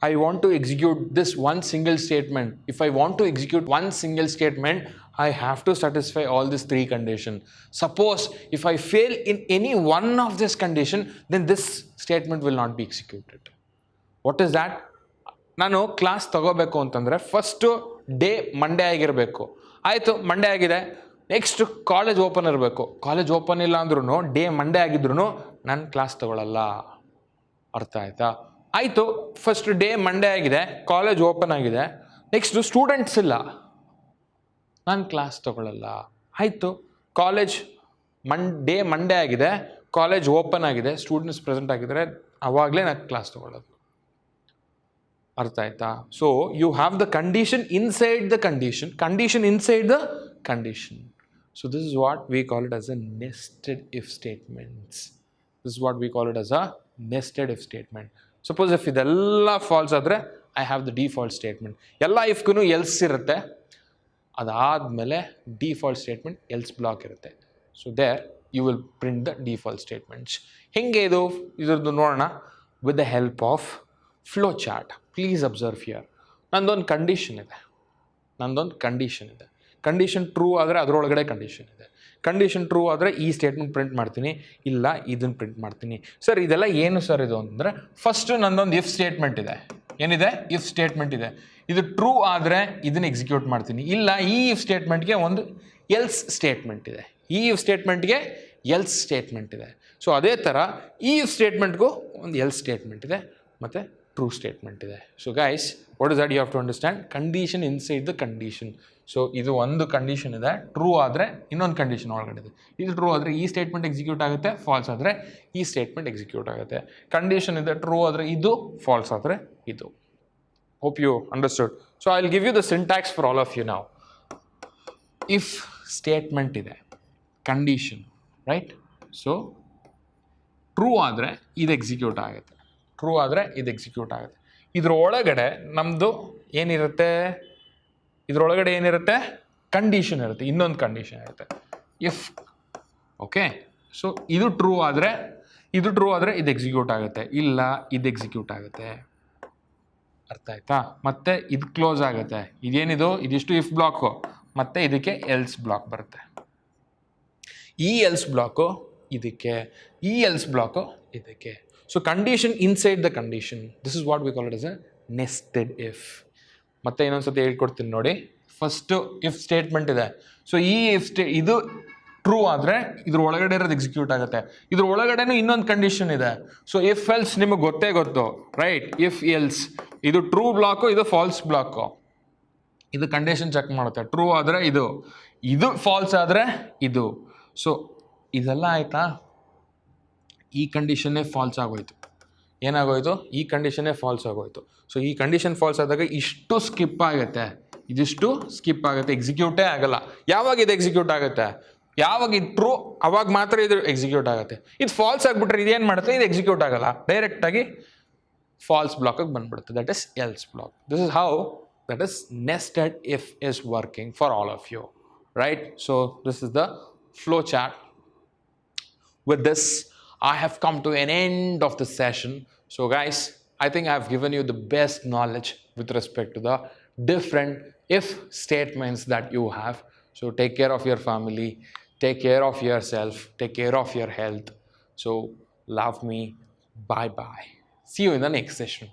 I want to execute this one single statement. If I want to execute one single statement, I have to satisfy all these three conditions. Suppose if I fail in any one of this condition, then this statement will not be executed. What is that? ನಾನು ಕ್ಲಾಸ್ ತಗೋಬೇಕು ಅಂತಂದರೆ ಫಸ್ಟು ಡೇ ಮಂಡೇ ಆಗಿರಬೇಕು. ಆಯಿತು, ಮಂಡೇ ಆಗಿದೆ, ನೆಕ್ಸ್ಟ್ ಕಾಲೇಜ್ ಓಪನ್ ಇರಬೇಕು. ಕಾಲೇಜ್ ಓಪನ್ ಇಲ್ಲ ಅಂದ್ರೂ ಡೇ ಮಂಡೇ ಆಗಿದ್ರು ನಾನು ಕ್ಲಾಸ್ ತಗೊಳ್ಳಲ್ಲ. ಅರ್ಥ ಆಯ್ತಾ? ಆಯಿತು, ಫಸ್ಟ್ ಡೇ ಮಂಡೇ ಆಗಿದೆ, ಕಾಲೇಜ್ ಓಪನ್ ಆಗಿದೆ, ನೆಕ್ಸ್ಟು ಸ್ಟೂಡೆಂಟ್ಸ್ ಇಲ್ಲ, ನಾನು ಕ್ಲಾಸ್ ತಗೊಳ್ಳಲ್ಲ. ಆಯಿತು, ಕಾಲೇಜ್ ಡೇ ಮಂಡೇ ಆಗಿದೆ, ಕಾಲೇಜ್ ಓಪನ್ ಆಗಿದೆ, ಸ್ಟೂಡೆಂಟ್ಸ್ ಪ್ರೆಸೆಂಟ್ ಆಗಿದ್ದಾರೆ, ಆವಾಗಲೇ ನಾನು ಕ್ಲಾಸ್ ತಗೊಳ್ಳೋದು. ಅರ್ಥ ಆಯ್ತಾ? So you have the condition inside the condition, condition inside the condition. So this is what we call it as a nested if statements. This is what we call it as a nested if statement. Suppose if ಇದೆಲ್ಲ ಫಾಲ್ಸ್ ಆದರೆ I have the default statement. ಎಲ್ಲ ಇಫ್ಗೂ ಎಲ್ಸ್ ಇರುತ್ತೆ, ಅದಾದಮೇಲೆ ಡಿಫಾಲ್ಟ್ ಸ್ಟೇಟ್ಮೆಂಟ್ ಎಲ್ಸ್ ಬ್ಲಾಕ್ ಇರುತ್ತೆ. So there you will print the default statements. ಹೆಂಗೆ ಇದ್ರದ್ದು ನೋಡೋಣ with the help of flow chart. Please observe here. ನಂದೊಂದು ಕಂಡೀಷನ್ ಇದೆ, ಕಂಡೀಷನ್ ಟ್ರೂ ಆದರೆ ಅದರೊಳಗಡೆ ಕಂಡೀಷನ್ ಇದೆ. ಕಂಡೀಷನ್ ಟ್ರೂ ಆದರೆ ಈ ಸ್ಟೇಟ್ಮೆಂಟ್ ಪ್ರಿಂಟ್ ಮಾಡ್ತೀನಿ, ಇಲ್ಲ ಇದನ್ನು ಪ್ರಿಂಟ್ ಮಾಡ್ತೀನಿ. ಸರ್ ಇದೆಲ್ಲ ಏನು ಸರ್ ಇದು ಅಂದರೆ, ಫಸ್ಟು ನಂದೊಂದು ಇಫ್ ಸ್ಟೇಟ್ಮೆಂಟ್ ಇದೆ. ಏನಿದೆ? ಇಫ್ ಸ್ಟೇಟ್ಮೆಂಟ್ ಇದೆ. ಇದು ಟ್ರೂ ಆದರೆ ಇದನ್ನು ಎಕ್ಸಿಕ್ಯೂಟ್ ಮಾಡ್ತೀನಿ, ಇಲ್ಲ ಈ ಇಫ್ ಸ್ಟೇಟ್ಮೆಂಟ್ಗೆ ಒಂದು ಎಲ್ಸ್ ಸ್ಟೇಟ್ಮೆಂಟ್ ಇದೆ, ಈ ಇಫ್ ಸ್ಟೇಟ್ಮೆಂಟ್ಗೆ ಎಲ್ಸ್ ಸ್ಟೇಟ್ಮೆಂಟ್ ಇದೆ. ಸೊ ಅದೇ ಥರ ಈ ಇಫ್ ಸ್ಟೇಟ್ಮೆಂಟ್ಗೂ ಒಂದು ಎಲ್ಸ್ ಸ್ಟೇಟ್ಮೆಂಟ್ ಇದೆ ಮತ್ತು ಟ್ರೂ ಸ್ಟೇಟ್ಮೆಂಟ್ ಇದೆ. So guys, what is that you have to understand? Condition inside the condition. So ಇದು ಒಂದು ಕಂಡೀಷನ್ ಇದೆ, ಟ್ರೂ ಆದರೆ ಇನ್ನೊಂದು ಕಂಡೀಷನ್ ಒಳಗಡೆ ಇದೆ. ಇದು ಟ್ರೂ ಆದರೆ ಈ ಸ್ಟೇಟ್ಮೆಂಟ್ ಎಕ್ಸಿಕ್ಯೂಟ್ ಆಗುತ್ತೆ, ಫಾಲ್ಸ್ ಆದರೆ ಈ ಸ್ಟೇಟ್ಮೆಂಟ್ ಎಕ್ಸಿಕ್ಯೂಟ್ ಆಗುತ್ತೆ. ಕಂಡೀಷನ್ ಇದೆ, ಟ್ರೂ ಆದರೆ ಇದು, ಫಾಲ್ಸ್ ಆದರೆ ಇದು. Hope you understood. So I will give you the syntax for all of you now. If statement ಇದೆ, ಕಂಡೀಷನ್, ರೈಟ್? ಸೊ ಟ್ರೂ ಆದರೆ ಇದು ಎಕ್ಸಿಕ್ಯೂಟ್ ಆಗುತ್ತೆ, ಟ್ರೂ ಆದರೆ ಇದು ಎಕ್ಸಿಕ್ಯೂಟ್ ಆಗುತ್ತೆ. ಇದ್ರೊಳಗಡೆ ನಮ್ಮದು ಏನಿರುತ್ತೆ? ಇದ್ರೊಳಗಡೆ ಏನಿರುತ್ತೆ? ಕಂಡೀಷನ್ ಇರುತ್ತೆ, ಇನ್ನೊಂದು ಕಂಡೀಷನ್ ಇರುತ್ತೆ, ಇಫ್. ಓಕೆ, ಸೊ ಇದು ಟ್ರೂ ಆದರೆ ಇದು ಎಕ್ಸಿಕ್ಯೂಟ್ ಆಗುತ್ತೆ, ಇಲ್ಲ ಇದು ಎಕ್ಸಿಕ್ಯೂಟ್ ಆಗುತ್ತೆ. ಅರ್ಥ ಆಯ್ತಾ? ಮತ್ತೆ ಇದು ಕ್ಲೋಸ್ ಆಗುತ್ತೆ. ಇದೇನಿದು? ಇದಿಷ್ಟು ಇಫ್ ಬ್ಲಾಕು, ಮತ್ತೆ ಇದಕ್ಕೆ ಎಲ್ಸ್ ಬ್ಲಾಕ್ ಬರುತ್ತೆ. ಈ ಎಲ್ಸ್ ಬ್ಲಾಕು ಇದಕ್ಕೆ, ಈ ಎಲ್ಸ್ ಬ್ಲಾಕು ಇದಕ್ಕೆ. So condition inside the condition. This is what we call it as a nested if. ಮತ್ತೆ ಇನ್ನೊಂದ್ಸತಿ ಹೇಳ್ಕೊಡ್ತೀನಿ ನೋಡಿ. ಫಸ್ಟು ಇಫ್ ಸ್ಟೇಟ್ಮೆಂಟ್ ಇದೆ. ಸೊ ಈ ಇದು ಟ್ರೂ ಆದರೆ ಇದ್ರ ಒಳಗಡೆ ಇರೋದು ಎಕ್ಸಿಕ್ಯೂಟ್ ಆಗುತ್ತೆ. ಇದ್ರ ಒಳಗಡೆನೂ ಇನ್ನೊಂದು ಕಂಡೀಷನ್ ಇದೆ. ಸೊ ಇಫ್ ಎಲ್ಸ್ ನಿಮಗೆ ಗೊತ್ತು, ರೈಟ್? ಇಫ್ ಎಲ್ಸ್ ಇದು ಟ್ರೂ ಬ್ಲಾಕು, ಇದು ಫಾಲ್ಸ್ ಬ್ಲಾಕು. ಇದು ಕಂಡೀಷನ್ ಚೆಕ್ ಮಾಡುತ್ತೆ. ಟ್ರೂ ಆದರೆ ಇದು ಫಾಲ್ಸ್ ಆದರೆ ಇದು. ಸೊ ಇದೆಲ್ಲ ಆಯಿತಾ? ಈ ಕಂಡೀಷನ್ನೇ ಫಾಲ್ಸ್ ಆಗೋಯ್ತು. ಏನಾಗೋಯ್ತು? ಈ ಕಂಡೀಷನ್ನೇ ಫಾಲ್ಸ್ ಆಗೋಯ್ತು. ಸೊ ಈ ಕಂಡೀಷನ್ ಫಾಲ್ಸ್ ಆದಾಗ ಇಷ್ಟು ಸ್ಕಿಪ್ ಆಗುತ್ತೆ, ಇದಿಷ್ಟು ಸ್ಕಿಪ್ ಆಗುತ್ತೆ, ಎಕ್ಸಿಕ್ಯೂಟೇ ಆಗಲ್ಲ. ಯಾವಾಗ ಇದು ಎಕ್ಸಿಕ್ಯೂಟ್ ಆಗುತ್ತೆ? ಯಾವಾಗ ಇದು ಟ್ರೂ ಅವಾಗ ಮಾತ್ರ ಇದು ಎಕ್ಸಿಕ್ಯೂಟ್ ಆಗುತ್ತೆ. ಇದು ಫಾಲ್ಸ್ ಆಗಿಬಿಟ್ರೆ ಇದೇನು ಮಾಡುತ್ತೆ? ಇದು ಎಕ್ಸಿಕ್ಯೂಟ್ ಆಗಲ್ಲ, ಡೈರೆಕ್ಟಾಗಿ ಫಾಲ್ಸ್ ಬ್ಲಾಕಿಗೆ ಬಂದ್ಬಿಡುತ್ತೆ. That is else block. This is how that is nested if is working for all of you, right? So this is the flow chart. With this, I have come to an end of the session. So guys, I think I've given you the best knowledge with respect to the different if statements that you have. So take care of your family, take care of yourself, take care of your health. So love me. Bye bye. See you in the next session.